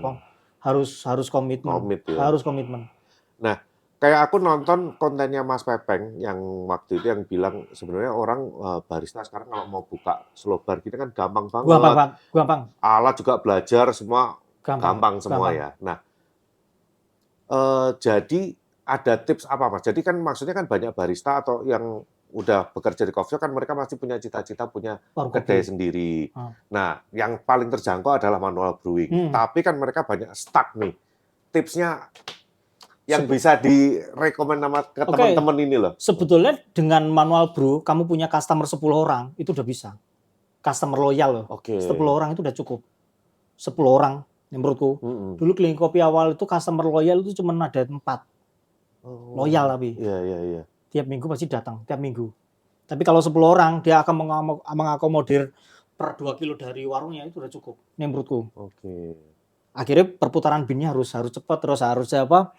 harus komitmen. Harus komitmen. Nah, kayak aku nonton kontennya Mas Pepeng yang waktu itu yang bilang sebenarnya orang barista sekarang kalau mau buka slow bar gitu kan gampang banget. Gampang. Alat juga belajar semua gampang semua ya. Nah, jadi ada tips apa Mas? Jadi kan maksudnya kan banyak barista atau yang udah bekerja di coffee shop kan mereka masih punya cita-cita punya kedai sendiri. Nah, yang paling terjangkau adalah manual brewing. Tapi kan mereka banyak stuck nih. Tipsnya yang bisa direkomend ke teman-teman ini loh. Sebetulnya dengan manual brew, kamu punya customer 10 orang, itu udah bisa. Customer loyal loh. 10 orang itu udah cukup. 10 orang, menurutku. Dulu klinik kopi awal itu customer loyal itu cuma ada 4. Loyal tapi. Iya. Tiap minggu pasti datang, tiap minggu. Tapi kalau 10 orang, dia akan mengakomodir per 2 kilo dari warungnya itu udah cukup. Ini menurutku. Akhirnya perputaran binnya harus cepat, terus harus apa?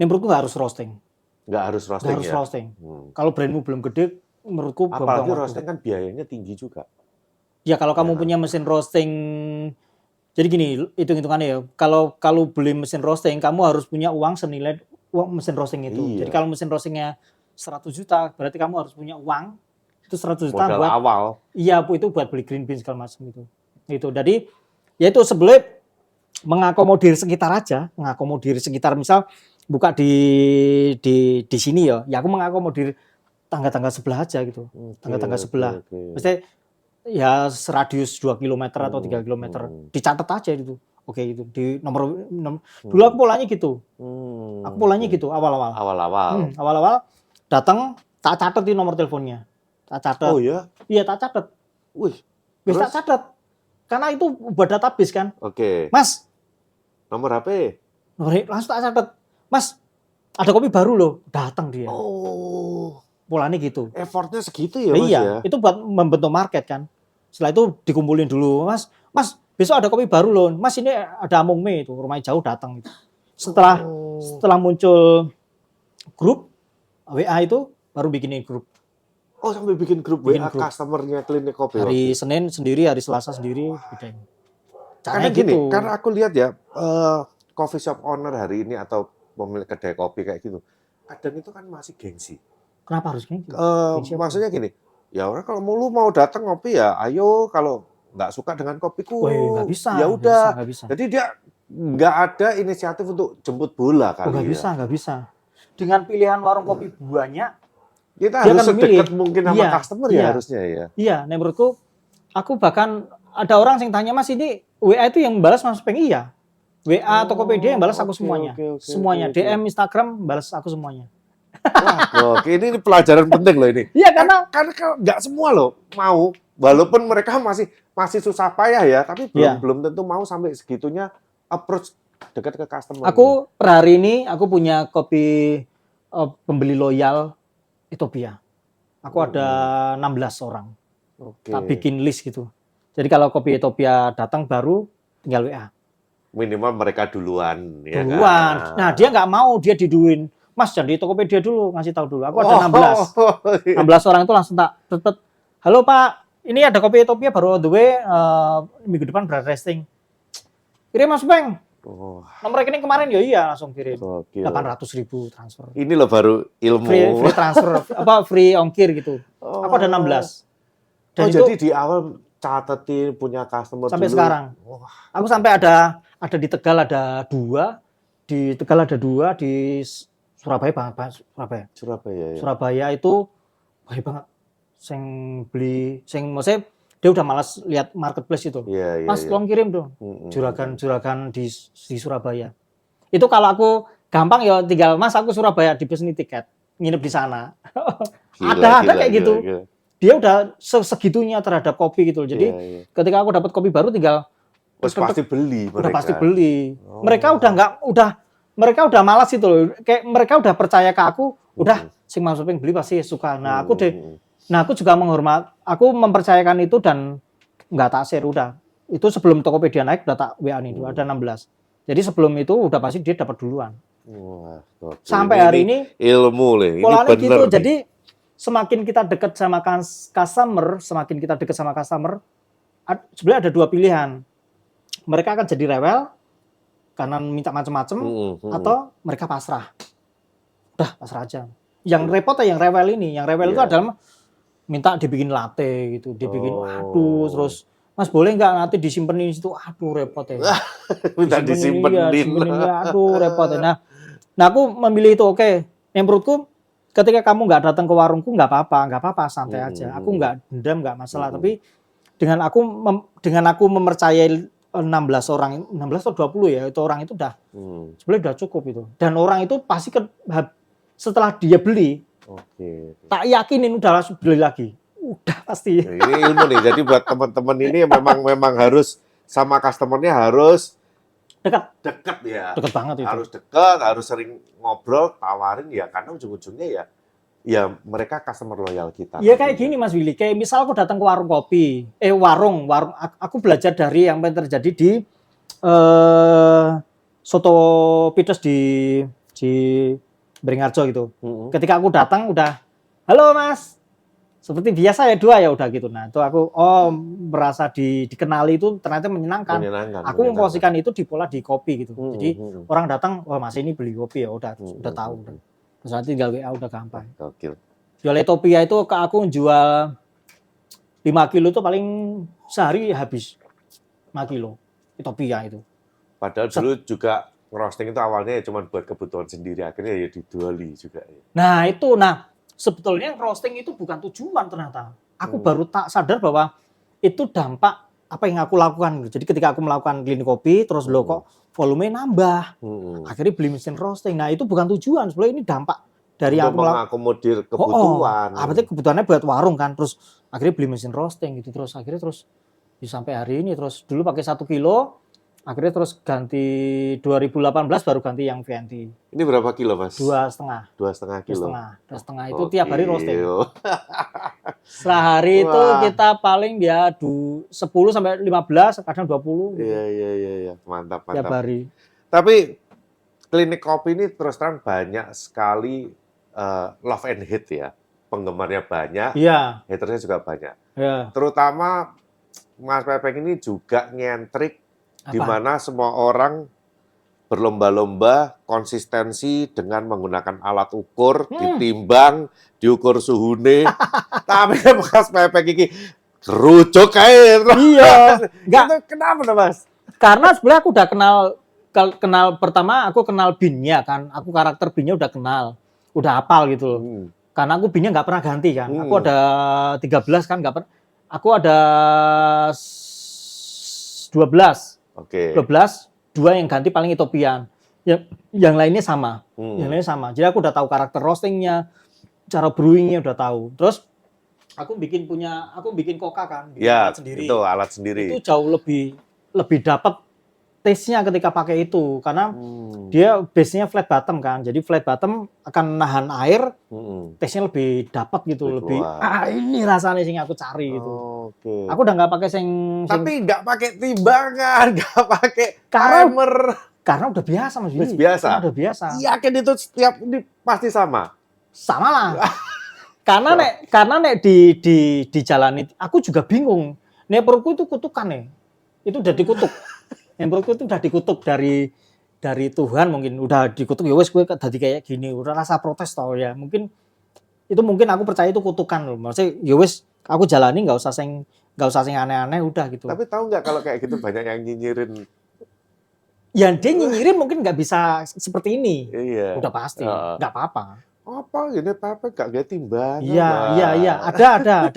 Ini menurutku nggak harus roasting. Nggak harus roasting. Kalau brandmu belum gede, menurutku apalagi roasting kan biayanya tinggi juga. Ya kalau kamu punya mesin roasting, jadi gini, hitung-hitungannya ya. Kalau beli mesin roasting, kamu harus punya uang senilai mesin roasting itu. Jadi kalau mesin roastingnya 100 juta, berarti kamu harus punya uang itu 100 juta modal buat awal. Iya, itu buat beli green bean segala macam itu. Itu. Jadi ya itu sebelum mengakomodir sekitar aja, misal buka di sini ya aku mengakomodir tangga-tangga sebelah aja gitu. Tangga-tangga sebelah. Maksudnya ya radius 2 km atau 3 km. Dicatat aja itu. Oke itu di nomor dulu aku polanya gitu. Aku polanya gitu awal-awal. Awal-awal datang tak catat di nomor teleponnya. Tak catat. Oh ya? Iya, tak catat. Wih. Tak catat. Karena itu buat database kan. Mas, nomor HP. Langsung tak catat. Mas, ada kopi baru loh. Datang dia. Polanya gitu. Effortnya segitu ya, Mas iya, ya? Itu buat membentuk market kan. Setelah itu dikumpulin dulu. Mas, besok ada kopi baru loh. Mas, ini ada Among Me itu. Rumahnya jauh datang gitu. Setelah muncul grup WA itu baru bikinin grup. Oh, sampai bikin grup WA customernya klinik kopi. Hari Senin sendiri, hari Selasa sendiri. Karena gini, karena aku lihat ya, coffee shop owner hari ini atau pemilik kedai kopi kayak gitu, kadang itu kan masih gengsi. Kenapa harus gengsi? Maksudnya gini, ya orang kalau mau datang ngopi ya, ayo kalau nggak suka dengan kopiku, nggak bisa. Ya udah. Nggak bisa. Jadi dia nggak ada inisiatif untuk jemput bola kali. Nggak bisa. Dengan pilihan warung kopi banyak, kita harus sedekat mungkin sama customer ya harusnya ya. Iya, menurutku, aku bahkan ada orang yang tanya, Mas ini WA itu yang balas Mas Peng, iya. WA Tokopedia yang balas aku semuanya. Semuanya. DM Instagram balas aku semuanya. Wah, oke, ini pelajaran penting loh ini. Iya, karena Nggak semua loh mau, walaupun mereka masih susah payah ya, tapi belum tentu mau sampai segitunya approach dekat ke customer. Aku per hari ini aku punya kopi pembeli loyal Ethiopia. Aku ada 16 orang. Tak bikin list gitu. Jadi kalau kopi Ethiopia datang baru tinggal WA. Minimal mereka duluan. Ya duluan. Kan? Nah, dia nggak mau, dia diduin. Mas, jangan di Tokopedia dulu, ngasih tahu dulu. Aku ada 16. 16 orang itu langsung tak tetep. Halo Pak, ini ada kopi Ethiopia baru on the way, minggu depan berat resting. Kirim Mas Bang. Nomor rekening kemarin ya iya langsung kirim. 800.000 transfer. Ini loh baru ilmu. Free transfer, free ongkir gitu. Aku ada 16. Dan jadi di awal catetin punya customer sampai dulu. Sekarang. Aku sampai ada di Tegal ada 2, di Tegal ada 2, di Surabaya banget, Surabaya. Ya. Surabaya itu banyak banget. Sing beli, maksudnya dia udah malas lihat marketplace itu. Mas, tolong kirim dong. Juragan di Surabaya. Itu kalau aku gampang ya tinggal Mas aku Surabaya dipeseni tiket, nginep di sana. Ada kayak gitu. Gila. Dia udah segitunya terhadap kopi gitu. Jadi ketika aku dapat kopi baru tinggal pasti beli mereka. Udah pasti beli. Mereka udah malas itu loh. Kayak mereka udah percaya ke aku, udah sing Mas Pepeng beli pasti suka. Nah, aku juga aku mempercayakan itu dan nggak tak share udah. Itu sebelum Tokopedia naik udah tak WA nih, ada 16. Jadi sebelum itu udah pasti dia dapat duluan. Wah, sampai hari ini ilmu nih. Ini polanya bener gitu. Nih. Jadi semakin kita dekat sama customer, sebenarnya ada 2 pilihan. Mereka akan jadi rewel karena minta macam-macam atau mereka pasrah. Udah pasrah aja. Yang repot ya yang rewel ini. Yang rewel itu adalah minta dibikin latte gitu, dibikin aduh terus Mas boleh nggak nanti disimpenin di situ, aduh repot ya. Minta disimpenin. Ya, aduh repot ya. Nah aku memilih itu oke. Yang menurutku ketika kamu nggak datang ke warungku nggak apa-apa, santai aja. Aku nggak dendam, nggak masalah. Tapi dengan aku mempercayai 16 atau 20 ya, itu orang itu udah sebenarnya udah cukup itu. Dan orang itu pasti setelah dia beli, tak yakinin udah langsung beli lagi. Udah pasti. Ini ilmu nih. Jadi buat teman-teman ini memang harus sama customernya harus dekat ya. Dekat banget itu. Harus dekat, harus sering ngobrol, tawarin ya karena ujung-ujungnya ya mereka customer loyal kita. Iya kayak gini Mas Willy, kayak misal aku datang ke warung kopi, warung, aku belajar dari yang terjadi di Soto Pitos di Beringharjo gitu. Ketika aku datang udah, halo Mas, seperti biasa ya 2 ya udah gitu. Nah itu aku merasa dikenali itu ternyata menyenangkan. Aku memposisikan itu di pola di kopi gitu. Jadi orang datang, wah Mas ini beli kopi ya udah tahu. Terus nanti tinggal WA udah gampang. Jual Ethiopia itu ke aku jual 5 kilo itu paling sehari habis 5 kilo Ethiopia itu. Padahal dulu juga roasting itu awalnya ya cuma buat kebutuhan sendiri, akhirnya ya dijuali juga. Nah itu, sebetulnya roasting itu bukan tujuan ternyata. Aku baru tak sadar bahwa itu dampak apa yang aku lakukan. Jadi ketika aku melakukan klinik kopi, terus loh kok volume nambah. Akhirnya beli mesin roasting. Nah itu bukan tujuan, sebenarnya ini dampak dari aku mengakomodir kebutuhan. Berarti kebutuhannya buat warung kan. Terus akhirnya beli mesin roasting gitu. Terus akhirnya sampai hari ini. Terus dulu pakai 1 kilo. Akhirnya terus ganti 2018 baru ganti yang VNT. Ini berapa kilo Mas? 2,5. 2,5 kilo. 2,5 itu tiap hari roasting. Sehari itu kita paling ya 10 sampai 15, kadang 20. Iya. Mantap. Tiap hari. Tapi klinik kopi ini terus terang banyak sekali love and hate ya. Penggemarnya banyak, hatersnya juga banyak. Iya. Terutama Mas Pepeng ini juga nyentrik di mana semua orang berlomba-lomba konsistensi dengan menggunakan alat ukur, ditimbang, diukur suhune. Tapi Mas Pepeng ini kerucuk air. Iya. Itu kenapa Mas? Karena sebenarnya aku udah kenal pertama aku kenal BIN-nya kan. Aku karakter BIN-nya udah kenal. Udah hafal gitu loh. Karena aku BIN-nya nggak pernah ganti kan. Aku ada 13 kan nggak pernah. Aku ada 12. 12, 2 yang ganti paling Ethiopian. yang lainnya sama. Yang lainnya sama. Jadi aku udah tahu karakter roastingnya, cara brewingnya udah tahu. Terus aku bikin Coca kan, bikin alat sendiri. Itu alat sendiri. Itu jauh lebih dapat taste-nya ketika pakai itu karena dia base-nya flat bottom kan. Jadi flat bottom akan nahan air, taste-nya lebih dapat gitu, lebih ini rasanya sing aku cari gitu. Okay. Aku udah nggak pakai tapi nggak pakai timbangan, nggak pakai timer. Karena udah biasa Mas Willy. Udah biasa. Yakin itu setiap ini pasti sama. Sama lah. karena nek di jalan itu aku juga bingung. Nek perutku itu kutukan nih. Itu udah dikutuk. Menurutku itu udah dikutuk dari Tuhan mungkin udah dikutuk ya wes gue tadi kayak gini udah rasa protes tau ya mungkin aku percaya itu kutukan loh maksudnya ya wes aku jalani nggak usah sing aneh-aneh udah gitu. Tapi tahu nggak kalau kayak gitu banyak yang nyinyirin ya dia nyinyirin mungkin nggak bisa seperti ini. Iya. Udah pasti nggak apa-apa gini Pepe nggak kayak timbangan. Iya ada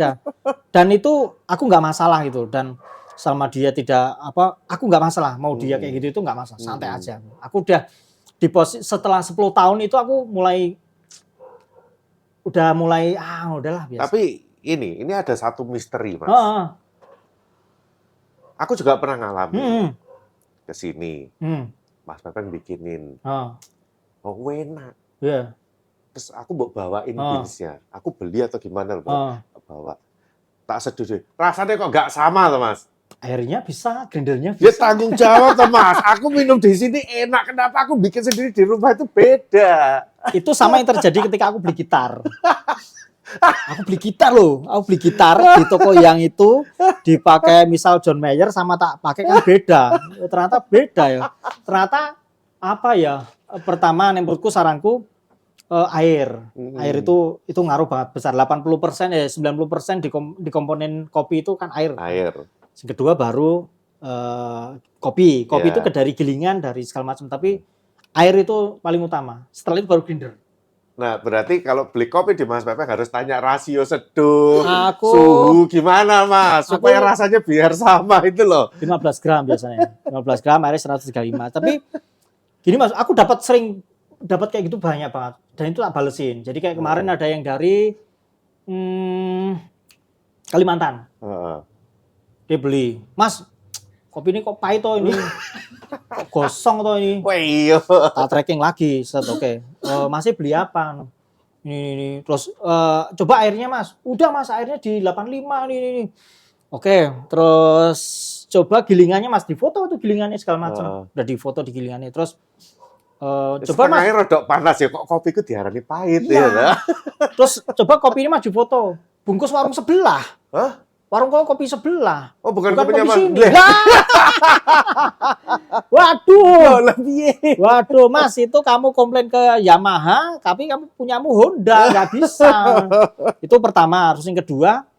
dan itu aku nggak masalah gitu dan sama dia tidak aku nggak masalah mau dia kayak gitu itu nggak masalah santai aja aku udah di posisi setelah 10 tahun itu aku udah mulai udahlah biasa. Tapi ini ada satu misteri Mas. Aku juga pernah ngalamin ke sini Mas Pepe bikinin enak terus aku bawain beansnya aku beli atau gimana bawa tak seduh rasanya kok nggak sama tuh Mas. Airnya bisa, grindernya bisa. Dia tanggung jawab tuh Mas. Aku minum di sini enak. Kenapa aku bikin sendiri di rumah itu beda? Itu sama yang terjadi ketika aku beli gitar. Aku beli gitar loh. Aku beli gitar di toko yang itu dipakai misal John Mayer sama tak pakai kan beda. Ternyata beda ya. Ternyata apa ya? Pertama menurutku saranku air. Air itu ngaruh banget besar. 80% 90% di komponen kopi itu kan air. Yang kedua baru kopi itu dari gilingan dari segala macam tapi air itu paling utama setelah itu baru grinder. Nah berarti kalau beli kopi di Mas Pepe harus tanya rasio seduh suhu gimana Mas supaya rasanya biar sama itu loh 15 gram biasanya 15 gram airnya 135 tapi gini Mas aku sering dapat kayak gitu banyak banget dan itu tak balesin jadi kayak kemarin ada yang dari Kalimantan. Dia beli, Mas, kopi ini kok pahit toh ini, kok gosong toh ini. Wah iya. Tak tracking lagi, oke. Masih beli apa? Ini. Terus coba airnya Mas, udah Mas airnya di 85 ini. Oke, terus coba gilingannya Mas, difoto tuh gilingannya segala macam. Udah difoto di gilingannya, terus coba Mas. Air rodok panas ya, kok kopiku diarani pahit ya. Terus coba kopi ini Mas difoto, bungkus warung sebelah. Hah? Warung kopi sebelah. Oh, bukan kopinya Mas. Waduh, Mas, itu kamu komplain ke Yamaha, tapi kamu punyamu Honda, nggak bisa. Itu pertama. Terus yang kedua,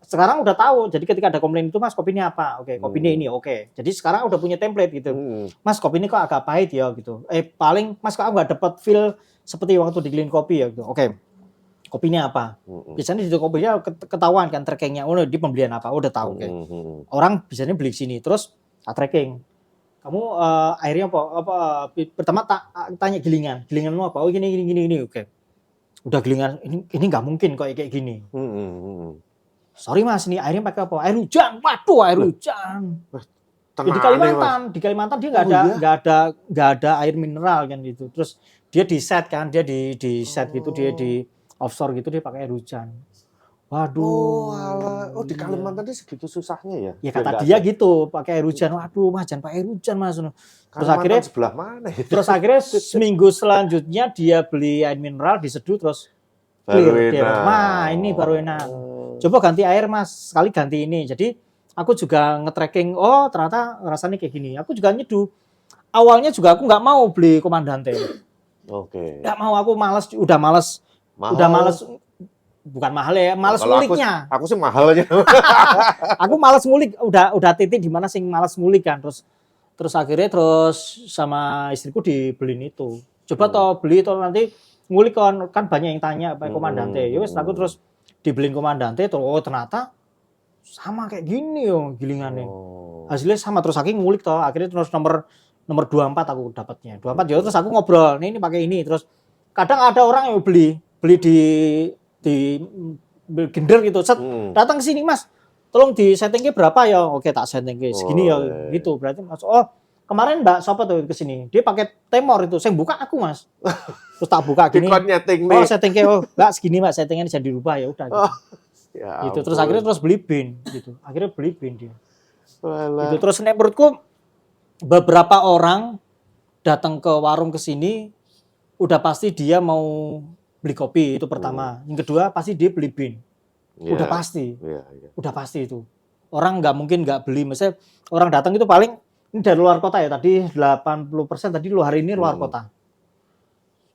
sekarang udah tahu. Jadi ketika ada komplain itu, Mas, kopi ini apa? Oke, kopi ini. Oke. Jadi sekarang udah punya template gitu. Mas, kopi ini kok agak pahit ya gitu. Paling, Mas, kok nggak dapat feel seperti waktu di Clean Kopi ya gitu. Oke. Kopinya apa? Biasanya di kopinya ketahuan kan trackingnya. Di pembelian apa? Udah tahu. Okay. Orang biasanya beli sini. Terus tracking. Kamu airnya apa? Pertama tanya gilingan. Gilinganmu apa? Oh gini. Oke. Udah gilingan. Ini nggak mungkin kok kayak gini. Sorry Mas, ini airnya pakai apa? Air hujan. Waduh, air hujan. Di Kalimantan dia nggak ada air mineral kan gitu. Terus dia di set kan, dia di set gitu, dia di offshore gitu dia pakai air hujan. Waduh. Di Kalimantan dia segitu susahnya ya? Ya kata dia gitu, pakai air hujan. Waduh, Mas jangan pakai air hujan Mas. Terus akhirnya sebelah mana ya? Terus akhirnya seminggu selanjutnya dia beli air mineral diseduh terus clear. Ini baru enak. Coba ganti air Mas, sekali ganti ini. Jadi aku juga nge-tracking, ternyata rasanya kayak gini. Aku juga nyeduh. Awalnya juga aku nggak mau beli Komandante. Oke. Nggak mau, aku udah males. Bukan mahal ya, males nguliknya. Aku sih mahalnya. Aku males ngulik, udah titik di mana sih males ngulik kan. Terus akhirnya sama istriku dibeliin itu. Coba beli nanti ngulik kan banyak yang tanya apa Komandante. Ya wes aku terus dibeliin Komandante terus ternyata sama kayak gini gilingannya. Hasilnya sama terus akhirnya ngulik akhirnya terus nomor nomor 24 aku dapatnya. 24 ya terus aku ngobrol, ini pakai ini. Terus kadang ada orang yang beli di gender gitu. Set, datang ke sini Mas, tolong di settingnya berapa ya? Oke tak settingnya segini ya gitu. Berarti Mas, oh kemarin Mbak siapa tuh ke sini? Dia pakai Temor itu. Saya buka aku Mas. Terus tak buka gini. Oh settingnya oh Mbak segini Mbak settingnya bisa dirubah ya udah gitu. Ya gitu. Terus akhirnya beli bin gitu. Akhirnya beli bin dia. Gitu. Terus menurutku beberapa orang datang ke warung ke sini udah pasti dia mau beli kopi itu pertama. Yang kedua pasti dia beli bin. Udah pasti. Udah pasti itu. Orang nggak mungkin nggak beli. Misalnya orang datang itu paling ini dari luar kota ya. Tadi 80% tadi hari ini luar kota.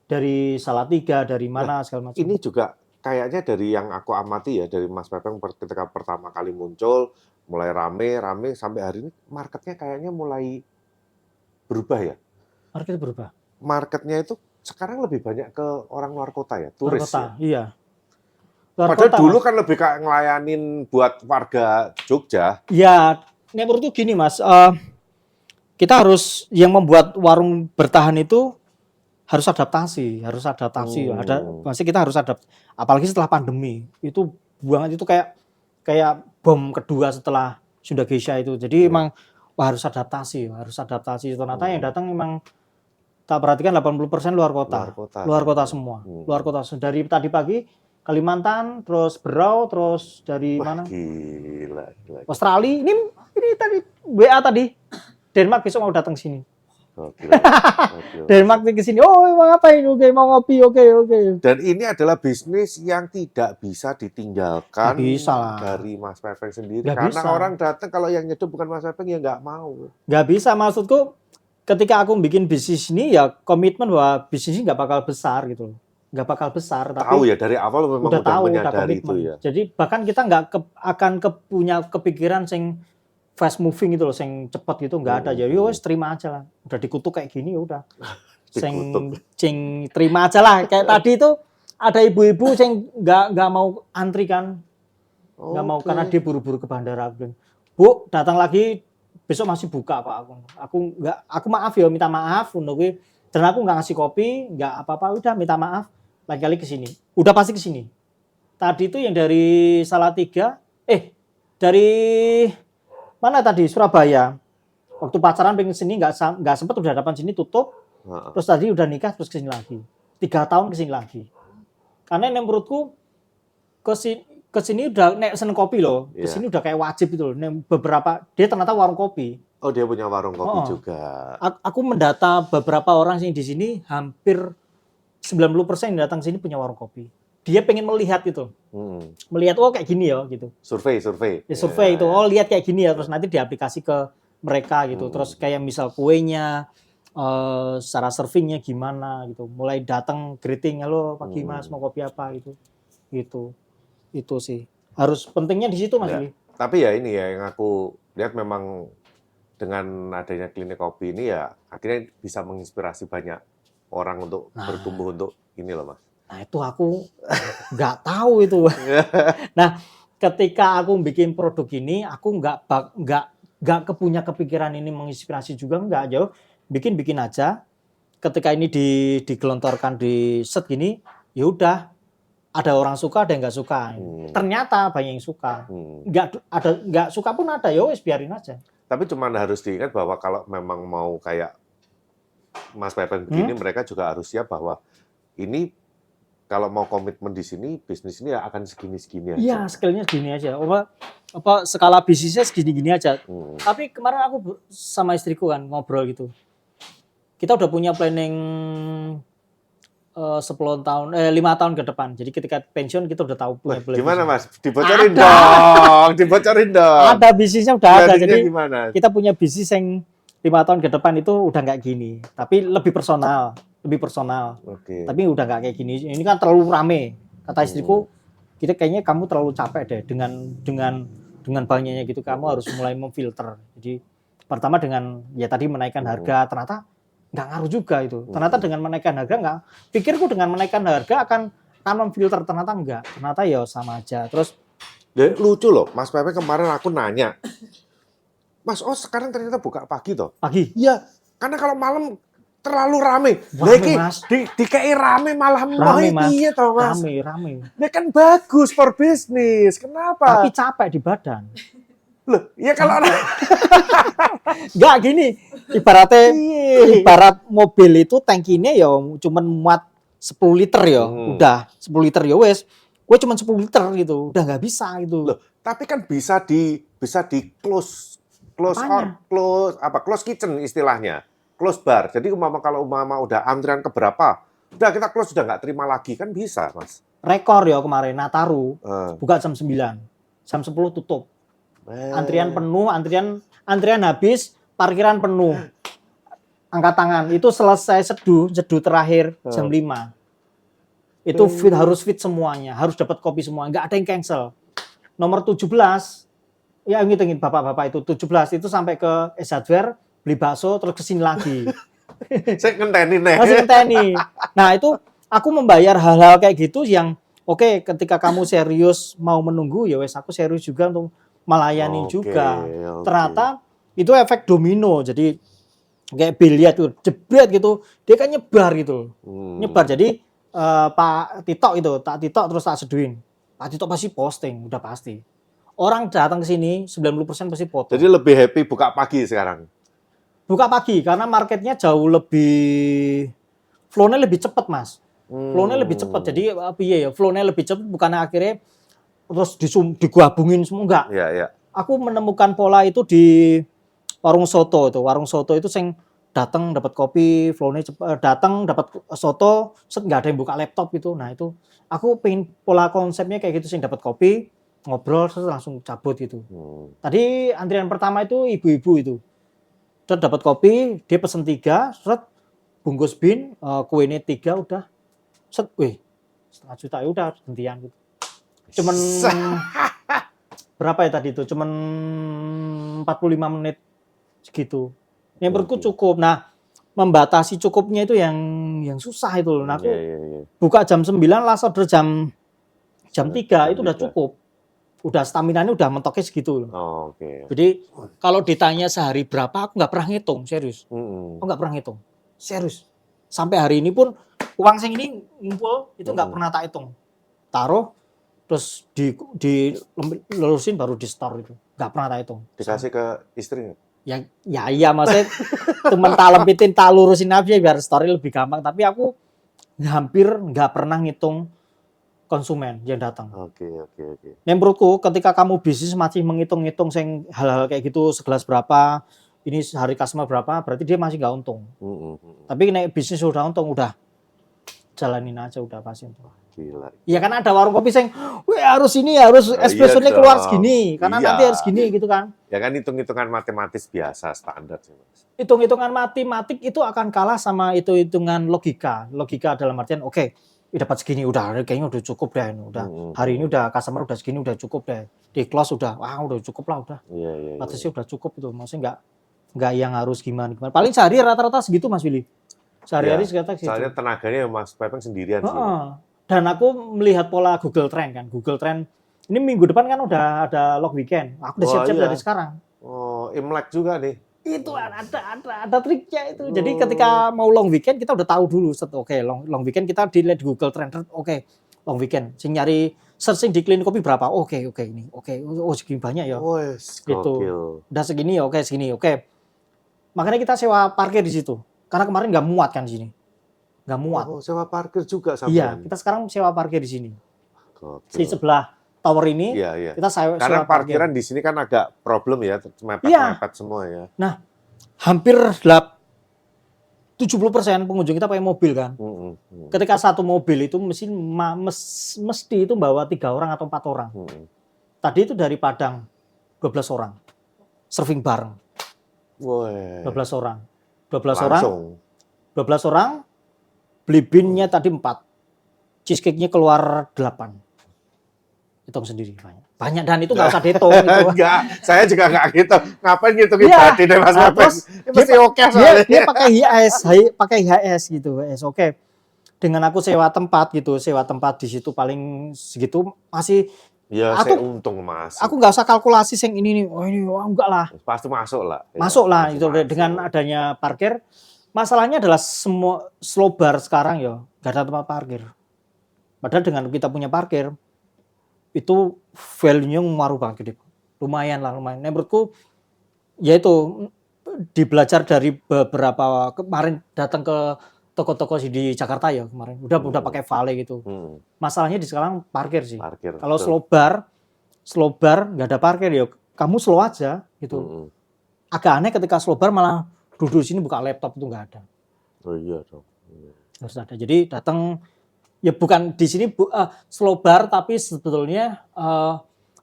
Dari Salatiga, dari mana segala macam. Ini juga kayaknya dari yang aku amati ya dari Mas Pepeng ketika pertama kali muncul mulai rame sampai hari ini marketnya kayaknya mulai berubah ya. Marketnya berubah. Marketnya itu sekarang lebih banyak ke orang luar kota ya, turis. Luar kota, ya? Iya. Luar Padahal kota, dulu Mas. kan lebih kayak ngelayanin buat warga Jogja. Ya, menurutku gini Mas, kita harus yang membuat warung bertahan itu harus adaptasi. Masih kita harus adaptasi. Apalagi setelah pandemi itu banget itu kayak bom kedua setelah Sunda Geisha itu. Jadi emang harus adaptasi. Ternyata yang datang memang tak perhatikan 80% luar kota semua. Luar kota dari tadi pagi Kalimantan, terus Berau, terus dari mana? Gila. Australia. Ini tadi WA tadi. Denmark besok mau datang sini. Denmark ke sini. Oh, mau ngapain? Oke, mau ngopi. Oke. Dan ini adalah bisnis yang tidak bisa ditinggalkan bisa dari Mas Pepeng sendiri. Karena orang datang kalau yang nyeduh bukan Mas Pepeng ya nggak mau. Nggak bisa, maksudku ketika aku bikin bisnis ini ya komitmen bahwa bisnis ini nggak bakal besar gitu. Nggak bakal besar. Tapi tahu ya dari awal memang udah menyadari itu ya. Jadi bahkan kita nggak akan punya kepikiran sing fast moving gitu loh, sing cepet gitu nggak ada. Jadi wes terima aja lah. Udah dikutuk kayak gini ya udah. Sing terima aja lah. Kayak tadi itu ada ibu-ibu sing nggak mau antri kan. Nggak mau karena dia buru-buru ke bandara. Bu, datang lagi besok masih buka kok aku maaf ya, minta maaf untuk gue. Dan aku nggak ngasih kopi, nggak apa-apa, udah minta maaf. Lagi-kali ke sini. Udah pasti ke sini. Tadi itu yang dari Salatiga, dari mana tadi? Surabaya. Waktu pacaran pengen sini nggak sempet, udah dapat sini tutup. Terus tadi udah nikah terus ke sini lagi. 3 tahun ke sini lagi. Karena menurutku ke sini udah nek seneng kopi loh. Ke sini udah kayak wajib itu loh. Beberapa dia ternyata warung kopi. Oh, dia punya warung kopi juga. Aku mendata beberapa orang sih di sini hampir 90% yang datang sini punya warung kopi. Dia pengen melihat gitu. Melihat kayak gini ya gitu. Survei. Ya, survei itu. Lihat kayak gini ya, terus nanti diaplikasi ke mereka gitu. Terus kayak misal kuenya, cara servingnya gimana gitu. Mulai datang greeting, halo pagi Mas, mau kopi apa gitu. Itu sih. Harus pentingnya di situ Mas. Ya. Tapi ya ini ya yang aku lihat memang dengan adanya klinik kopi ini ya akhirnya bisa menginspirasi banyak orang untuk bertumbuh untuk ini loh Mas. Nah itu aku nggak tahu itu. Nah ketika aku bikin produk ini aku nggak punya kepikiran ini menginspirasi juga, nggak jauh. Bikin aja. Ketika ini digelontorkan di set gini, ya udah ada orang suka, ada yang nggak suka. Ternyata banyak yang suka. Nggak suka pun ada, ya wes biarin aja. Tapi cuma harus diingat bahwa kalau memang mau kayak Mas Pepeng begini, mereka juga harus siap bahwa ini kalau mau komitmen di sini, bisnis ini akan segini-segini aja. Iya, skillnya segini aja. Skala bisnisnya segini-gini aja. Tapi kemarin aku sama istriku kan ngobrol gitu. Kita udah punya planning 5 tahun ke depan. Jadi ketika pensiun kita udah tahu punya planning. Gimana Mas? Dibocorin dong. Ada bisnisnya udah ada. Jadi gimana? Kita punya bisnis yang 5 tahun ke depan itu udah nggak gini, tapi lebih personal. Okay. Tapi udah nggak kayak gini. Ini kan terlalu rame. Kata istriku, kita kayaknya kamu terlalu capek deh dengan banyaknya gitu. Kamu harus mulai memfilter. Jadi pertama dengan ya tadi menaikkan harga, ternyata nggak ngaruh juga itu. Ternyata dengan menaikkan harga pikirku dengan menaikkan harga akan memfilter, ternyata enggak. Ternyata ya sama aja. Terus lucu loh, Mas Pepe kemarin aku nanya, Mas sekarang ternyata buka pagi toh? Pagi. Iya. Karena kalau malam terlalu rame. Rame, Mas. Di kayak rame malah Rame, Mas. Iya toh, Mas. Rame. Ini kan bagus for bisnis. Kenapa? Tapi capek di badan. Loh, ya kalau Enggak gini, ibarat mobil itu tangkinya ya cuman muat 10 liter ya. Udah 10 liter ya wes. Gue cuma 10 liter gitu. Udah nggak bisa gitu. Loh, tapi kan bisa di close kitchen istilahnya. Close bar. Jadi kalau udah antrian keberapa, udah kita close, udah nggak terima lagi, kan bisa, Mas. Rekor ya kemarin Nataru buka jam 9, jam 10 tutup. Antrian penuh, antrian habis, parkiran penuh. Angkat tangan. Itu selesai seduh terakhir jam 5. Itu harus fit semuanya, harus dapat kopi semua, nggak ada yang cancel. Nomor 17, ya ngitungin bapak-bapak itu 17 itu sampai ke S Hardware beli bakso terus kesini lagi. Saya ngenteni nih. Masih ngenteni. Nah itu aku membayar hal-hal kayak gitu yang oke, ketika kamu serius mau menunggu ya wes aku serius juga untuk melayani juga. Ternyata itu efek domino. Jadi kayak biliar tuh jebret gitu, dia kan nyebar gitu. Nyebar. Jadi Pak Tito itu, tak Tito terus tak seduin. Pak Tito pasti posting, udah pasti. Orang datang ke sini 90% pasti foto. Jadi lebih happy buka pagi sekarang. Buka pagi karena marketnya jauh lebih flow-nya lebih cepat, Mas. Flow-nya lebih cepat. Jadi piye ya, flow-nya lebih cepat bukan akhirnya terus digabungin semua enggak. Iya. Aku menemukan pola itu di warung soto itu. Warung soto itu sing datang dapat kopi, flow-nya cepat, datang dapat soto, enggak ada yang buka laptop itu. Nah, itu aku pengen pola konsepnya kayak gitu sing dapat kopi, ngobrol terus langsung cabut gitu. Tadi antrian pertama itu ibu-ibu itu. Terus dapat kopi, dia pesen 3, set bungkus bin, kuenya 3 udah. Set, setengah juta ya udah gantian gitu. Cuman berapa ya tadi itu? Cuman 45 menit segitu. Yang menurutku cukup. Nah, membatasi cukupnya itu yang susah itu loh. Nah, aku buka jam 9 last order jam 3 itu udah cukup. Udah staminanya udah mentoknya segitu loh. Jadi kalau ditanya sehari berapa aku nggak pernah ngitung, serius. Aku nggak pernah ngitung, serius. Sampai hari ini pun uang sing ini ngumpul itu nggak pernah tak hitung. Taruh terus dilurusin baru di store itu. Nggak pernah tak hitung. Dikasih ke istri nggak? Ya iya maksudnya temen tak lempitin tak lurusin aja biar story lebih gampang. Tapi aku hampir nggak pernah ngitung konsumen yang datang. Oke. Yang menurutku ketika kamu bisnis masih menghitung-hitung hal-hal kayak gitu, segelas berapa, ini hari customer berapa, berarti dia masih nggak untung. Tapi naik bisnis udah untung, udah jalanin aja udah pasti untung. Gila. Iya kan ada warung kopi harus espressonya keluar segini, karena nanti harus gini gitu kan. Ya kan hitung-hitungan matematis biasa standar sih, Mas. Hitung-hitungan matematik itu akan kalah sama hitung-hitungan logika. Logika dalam artian dapat segini udah kayaknya udah cukup deh, udah hari ini udah customer udah segini udah cukup deh, di close udah udah cukup lah udah. Iya. Batasnya udah cukup itu, maksudnya nggak yang harus gimana. Paling sehari rata-rata segitu Mas Willy. Sehari-hari segitu. Soalnya tenaganya Mas Pepeng sendirian sih. Dan aku melihat pola Google Trend kan, Google Trend ini minggu depan kan udah ada long weekend, aku udah siap-siap dari sekarang. Imlek juga nih. Itu ada triknya itu. Jadi ketika mau long weekend kita udah tahu dulu long weekend kita dilihat di Google Trend. Long weekend sing nyari searching di Clean Kopi berapa? Oke ini. Segini banyak ya. Gitu. Udah segini segini. Makanya kita sewa parkir di situ. Karena kemarin nggak muat kan di sini. Nggak muat. Sewa parkir juga sampai. Iya, kita sekarang sewa parkir di sini. Di sebelah tower ini, kita sewa karena parkiran di sini kan agak problem ya, mepet-mepet semua ya. Nah, hampir 70% pengunjung kita pakai mobil kan. Ketika satu mobil itu mesti itu bawa 3 orang atau 4 orang. Tadi itu dari Padang 12 orang, surfing bareng. 12 orang. 12 orang, beli binnya tadi 4. Cheesecake-nya keluar 8. Hitung sendiri banyak dan itu nggak usah dihitung gitu. Enggak, saya juga nggak gitu. Ngapain ngitungin tadi deh Mas Pepeng? Pasti oke soalnya. Dia pakai HIS gitu. Dengan aku sewa tempat di situ paling segitu masih Ya, saya untung Mas. Aku nggak usah kalkulasi sing ini nih. Oh ini, enggak lah. Pasti masuk lah. Masuk lah itu dengan adanya parkir. Masalahnya adalah semua slow bar sekarang ya, nggak ada tempat parkir. Padahal dengan kita punya parkir, itu value-nya ngaruh banget. Lumayan lah, lumayan. Nah, menurutku, ya itu, dibelajar dari beberapa, kemarin datang ke toko-toko di Jakarta ya kemarin. Udah pakai Vale gitu. Masalahnya di sekarang parkir sih. Kalau slow bar nggak ada parkir ya, kamu slow aja gitu. Agak aneh ketika slow bar malah duduk di sini buka laptop itu nggak ada. Oh iya dong. Harus ada. Jadi datang ya bukan di sini slow bar tapi sebetulnya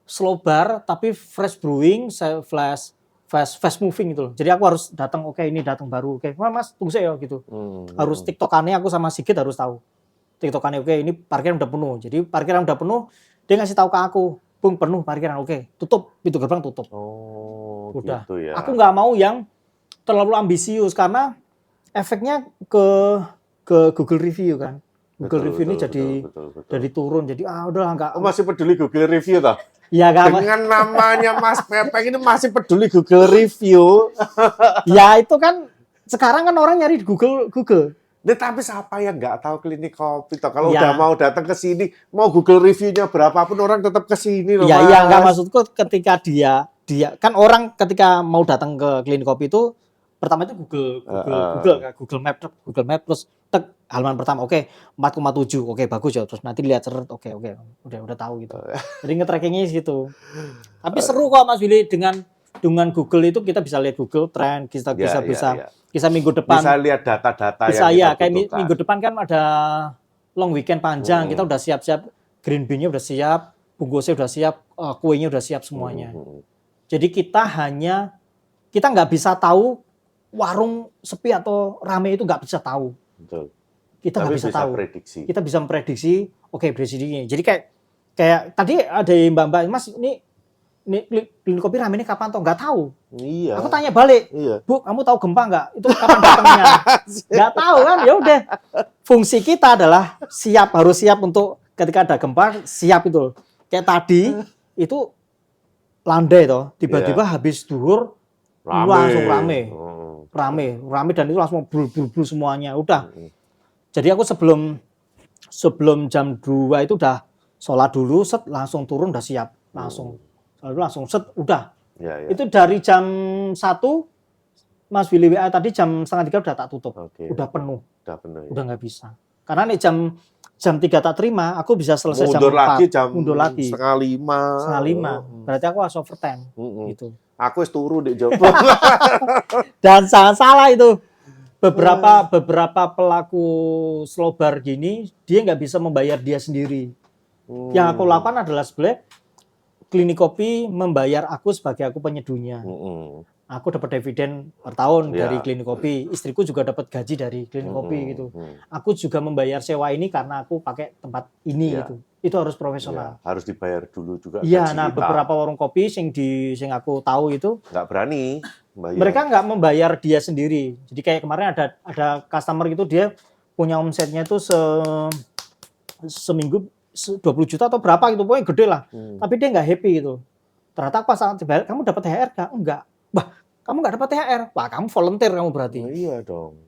slow bar tapi fresh brewing, fast moving gitu loh. Jadi aku harus datang, oke ini datang baru, oke Mas tunggu saya gitu. Harus tiktokannya aku sama Sigit harus tahu. Tiktokannya oke ini parkiran udah penuh. Jadi parkiran udah penuh, dia ngasih tahu ke aku, Bung penuh parkiran, oke tutup pintu gerbang tutup. Oh udah. Gitu ya. Aku nggak mau yang terlalu ambisius karena efeknya ke Google Review kan. Google Review ini jadi turun, jadi udah nggak. Masih peduli Google Review toh? Iya kan. Dengan namanya Mas Pepeng ini masih peduli Google Review. Ya itu kan sekarang kan orang nyari di Google. Nah, tapi siapa yang nggak tahu klinik kopi toh? Kalau udah mau datang ke sini, mau Google Review-nya berapapun orang tetap ke sini loh Mas. Iya nggak, maksudku ketika dia kan orang ketika mau datang ke klinik kopi itu pertama itu Google Map terus tek halaman pertama oke 4,7 oke bagus ya, terus nanti lihat seret oke udah tahu gitu. Jadi nge-trackingnya gitu. Tapi seru kok Mas Willy, dengan Google itu kita bisa lihat Google Trend, kita bisa minggu depan bisa lihat data-data bisa yang kayak minggu depan kan ada long weekend panjang, kita udah siap-siap, green bean-nya udah siap, bungkusnya udah siap, kuenya udah siap semuanya. Jadi kita nggak bisa tahu warung sepi atau rame, itu nggak bisa tahu. Betul. Kita nggak bisa tahu. Prediksi. Kita bisa memprediksi. Oke, prediksi. Jadi kayak tadi ada mbak-mbak, Mas ini klinik kopi rame ini kapan toh? Nggak tahu. Iya. Aku tanya balik, Bu, kamu tahu gempa nggak? Itu kapan datangnya? Nggak tahu kan? Ya udah. Fungsi kita adalah harus siap untuk ketika ada gempa, siap itu. Kayak tadi itu landai toh, tiba-tiba habis duhur langsung rame dan itu langsung buru-buru semuanya udah. Jadi aku sebelum jam 2 itu udah sholat dulu, set langsung turun udah siap langsung set udah. Itu dari jam 1 Mas Willy WA tadi jam 2:30 udah tak tutup. Udah penuh. Udah nggak bisa. Karena nih jam 3 tak terima, aku bisa selesai mundur lagi jam 4:30. Berarti aku harus overtime gitu. Aku wis turu di jopo. Dan jangan salah itu. Beberapa pelaku slow bar gini, dia nggak bisa membayar dia sendiri. Yang aku lakukan adalah sebenarnya klinik kopi membayar aku sebagai aku penyeduhnya. Aku dapat dividen per tahun dari klinik kopi. Istriku juga dapat gaji dari klinik kopi gitu. Aku juga membayar sewa ini karena aku pakai tempat ini gitu. Itu harus profesional. Harus dibayar dulu juga. Iya, nah beberapa warung kopi sing aku tahu itu nggak berani bayar. Mereka nggak membayar dia sendiri. Jadi kayak kemarin ada customer gitu, dia punya omsetnya itu seminggu 20 juta atau berapa gitu, pokoknya gede lah. Tapi dia nggak happy gitu. Ternyata pas saat dibayar, kamu dapat THR nggak? Enggak. Bah, kamu nggak dapat THR. Wah, kamu volunteer kamu berarti. Iya dong.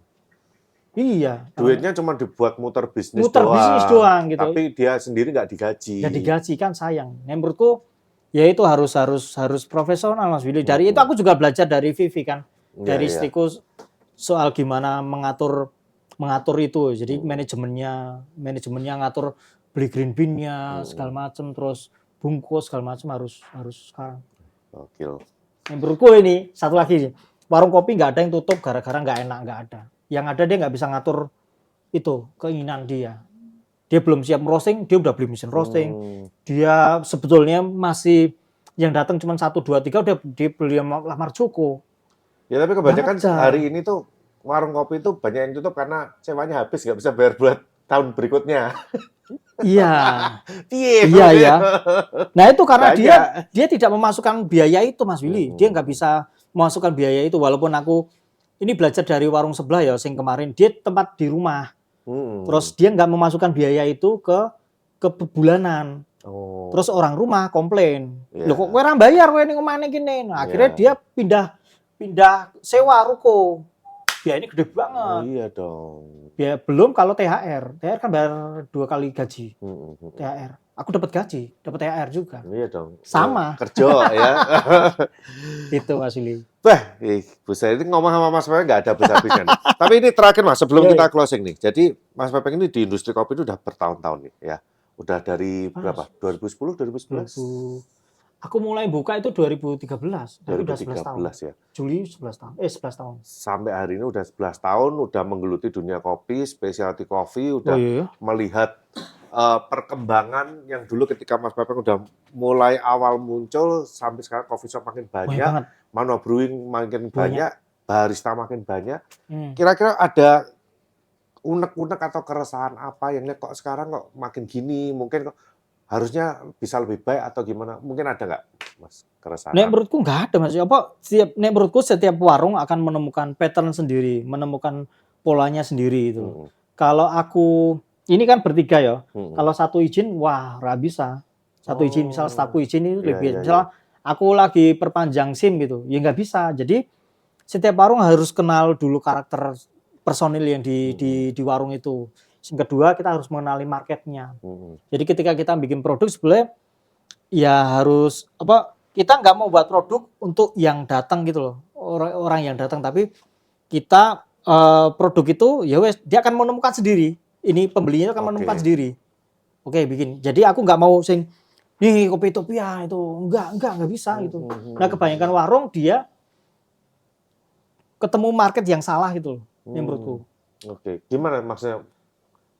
Iya. Duitnya cuma dibuat muter bisnis doang gitu. Tapi dia sendiri nggak digaji. Nggak digaji kan sayang. Menurutku ya itu harus profesional Mas Willy. Dari itu aku juga belajar dari Vivi kan. Dari istriku soal gimana mengatur itu. Jadi manajemennya ngatur beli green bean-nya segala macam, terus bungkus segala macam harus sekarang. Gokil. Menurutku ini satu lagi, warung kopi nggak ada yang tutup gara-gara nggak enak, nggak ada. Yang ada dia nggak bisa ngatur itu keinginan dia. Dia belum siap roasting, dia udah beli mesin roasting. Dia sebetulnya masih yang datang cuma 1, 2, 3 udah dia beli lamar Joko. Ya tapi kebanyakan hari ini tuh warung kopi itu banyak yang tutup karena sewanya habis, nggak bisa bayar buat tahun berikutnya. Iya. Iya. Nah itu karena dia tidak memasukkan biaya itu Mas Willy. Dia nggak bisa memasukkan biaya itu, walaupun aku ini belajar dari warung sebelah ya, sing kemarin dia tempat di rumah. Terus dia nggak memasukkan biaya itu ke bulanan. Oh. Terus orang rumah komplain. Yeah. Loh kok kowe ora bayar kowe ning omahne kene. Nah, akhirnya dia pindah sewa ruko. Biayanya gede banget. Oh iya dong. Biaya belum kalau THR. THR kan bayar 2 kali gaji. THR. Aku dapat gaji, dapat THR juga. Iya dong. Sama. Kerja ya. Itu Mas Willy. Wah, buset, ini ngomong sama Mas Pepeng nggak ada habis-habisnya. Tapi ini terakhir Mas, sebelum kita closing nih. Jadi Mas Pepeng ini di industri kopi itu udah bertahun-tahun nih ya. Udah dari berapa? 2010, 2011? Aku mulai buka itu 2013. 2013 tahun. Ya. Juli 11 tahun. 11 tahun. Sampai hari ini udah 11 tahun, udah menggeluti dunia kopi, specialty coffee, udah melihat perkembangan yang dulu ketika Mas Pepeng udah mulai awal muncul sampai sekarang coffee shop makin banyak, manual brewing makin banyak, barista makin banyak. Kira-kira ada unek-unek atau keresahan apa yang kok sekarang kok makin gini, mungkin kok harusnya bisa lebih baik atau gimana? Mungkin ada nggak, Mas, keresahan? Nek menurutku nggak ada, Mas. Menurutku setiap warung akan menemukan pattern sendiri, menemukan polanya sendiri itu. Kalau aku ini kan bertiga ya. Kalau satu izin, wah, nggak bisa. Satu izin, misal stafku izin itu lebih. Misal aku lagi perpanjang SIM gitu, ya nggak bisa. Jadi setiap warung harus kenal dulu karakter personil yang di warung itu. Yang kedua, kita harus mengenali marketnya. Jadi ketika kita bikin produk sebenarnya ya harus kita nggak mau buat produk untuk yang datang gitu loh, orang yang datang, tapi kita produk itu ya wes dia akan menemukan sendiri. Ini pembelinya akan menemukan sendiri. Oke, bikin. Jadi aku nggak mau nih Kopietopia itu nggak bisa gitu. Nah, kebanyakan warung dia ketemu market yang salah gitu loh, menurutku. Oke, gimana maksudnya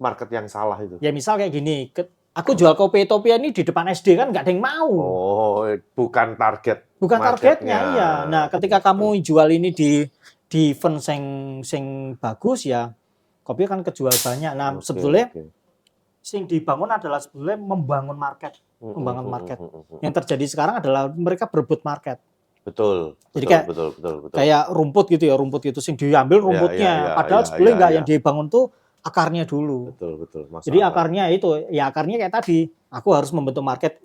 market yang salah itu? Ya misal kayak gini, aku jual Kopietopia ini di depan SD kan nggak ada yang mau. Oh, bukan target. Bukan targetnya, iya. Nah, ketika kamu jual ini di event sing bagus ya, kopi kan kejual banyak. Nah, sebetulnya sing dibangun adalah sebetulnya membangun market. Yang terjadi sekarang adalah mereka berebut market. Betul. Jadi betul. Kayak rumput gitu ya, rumput itu sing diambil rumputnya. Padahal sebetulnya enggak, yang dibangun tuh akarnya dulu. Betul. Jadi akarnya akarnya kayak tadi, aku harus membentuk market.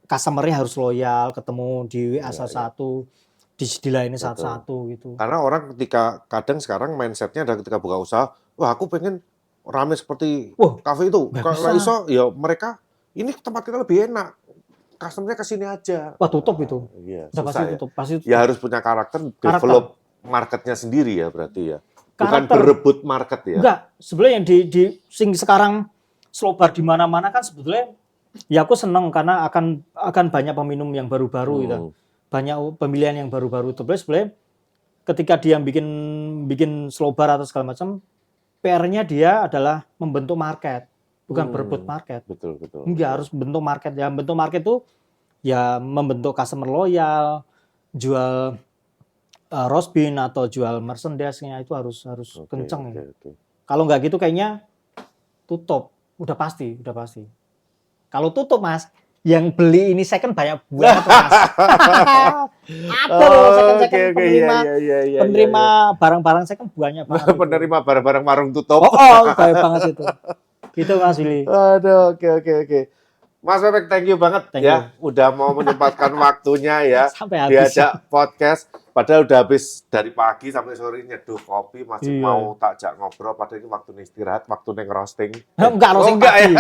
Customer-nya harus loyal, ketemu di WA satu, dilayani satu-satu gitu. Karena orang ketika kadang sekarang mindsetnya adalah ketika buka usaha, wah aku pengen rame seperti kafe itu. Kalau iso ya mereka ini tempat kita lebih enak. Customer-nya ke sini aja. Wah, tutup itu. Iya, pasti tutup. Ya harus punya karakter, develop marketnya sendiri ya berarti ya. Bukan berebut market ya. Enggak, sebenarnya yang di sing sekarang slow bar di mana-mana kan sebetulnya ya aku seneng karena akan banyak peminum yang baru-baru gitu. Banyak pemilihan yang baru-baru. Terus sebenarnya ketika dia bikin slow bar atau segala macam, PR-nya dia adalah membentuk market, bukan berebut market. Betul. Enggak harus bentuk market. Ya bentuk market itu ya membentuk customer loyal, jual roast bean atau jual merchandise-nya itu harus kenceng. Kalau nggak gitu kayaknya tutup, udah pasti. Kalau tutup Mas, yang beli ini second banyak banget Mas. Ada loh second penerima barang-barang second banyak banget. Penerima barang-barang warung tutup. Banyak banget itu. Gitu Mas Willy. Aduh, oke. Mas Pepeng, thank you banget udah mau menyempatkan waktunya ya diajak podcast. Padahal udah habis dari pagi sampai sore nyeduh kopi, masih mau takjak ngobrol. Padahal ini waktu istirahat, waktu neng roasting. Enggak roasting pagi.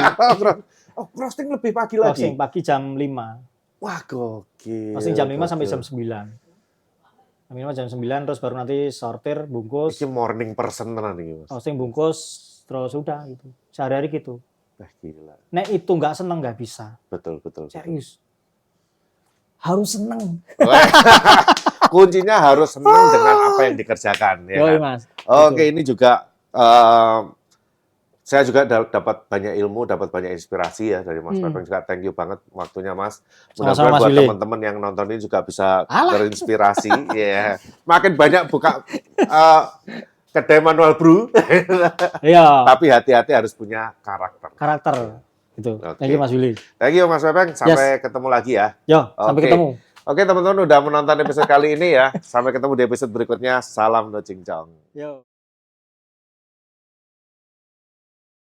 Roasting lebih pagi lagi. Roasting pagi jam 5. Wah, gokil. Roasting jam 5 sampai jam 9. Jam 9 terus baru nanti sortir, bungkus. Ini morning person tenan iki, Mas. Roasting bungkus terus udah gitu. Sehari-hari gitu. Gila. Nek itu nggak seneng nggak bisa. Betul. Serius. Harus seneng. Kuncinya harus seneng dengan apa yang dikerjakan. Ya kan? Mas. Oke, ini juga saya juga dapat banyak ilmu, dapat banyak inspirasi ya dari Mas Pepeng juga. Thank you banget waktunya Mas. Mudah-mudahan buat teman-teman yang nonton ini juga bisa terinspirasi. Makin banyak buka kedai manual brew. Tapi hati-hati harus punya karakter. Itu. Thank you Mas Willy. Thank you Mas Pepeng. Sampai ketemu lagi ya. Sampai ketemu. Oke teman-teman udah menonton episode kali ini ya. Sampai ketemu di episode berikutnya. Salam No Cincong.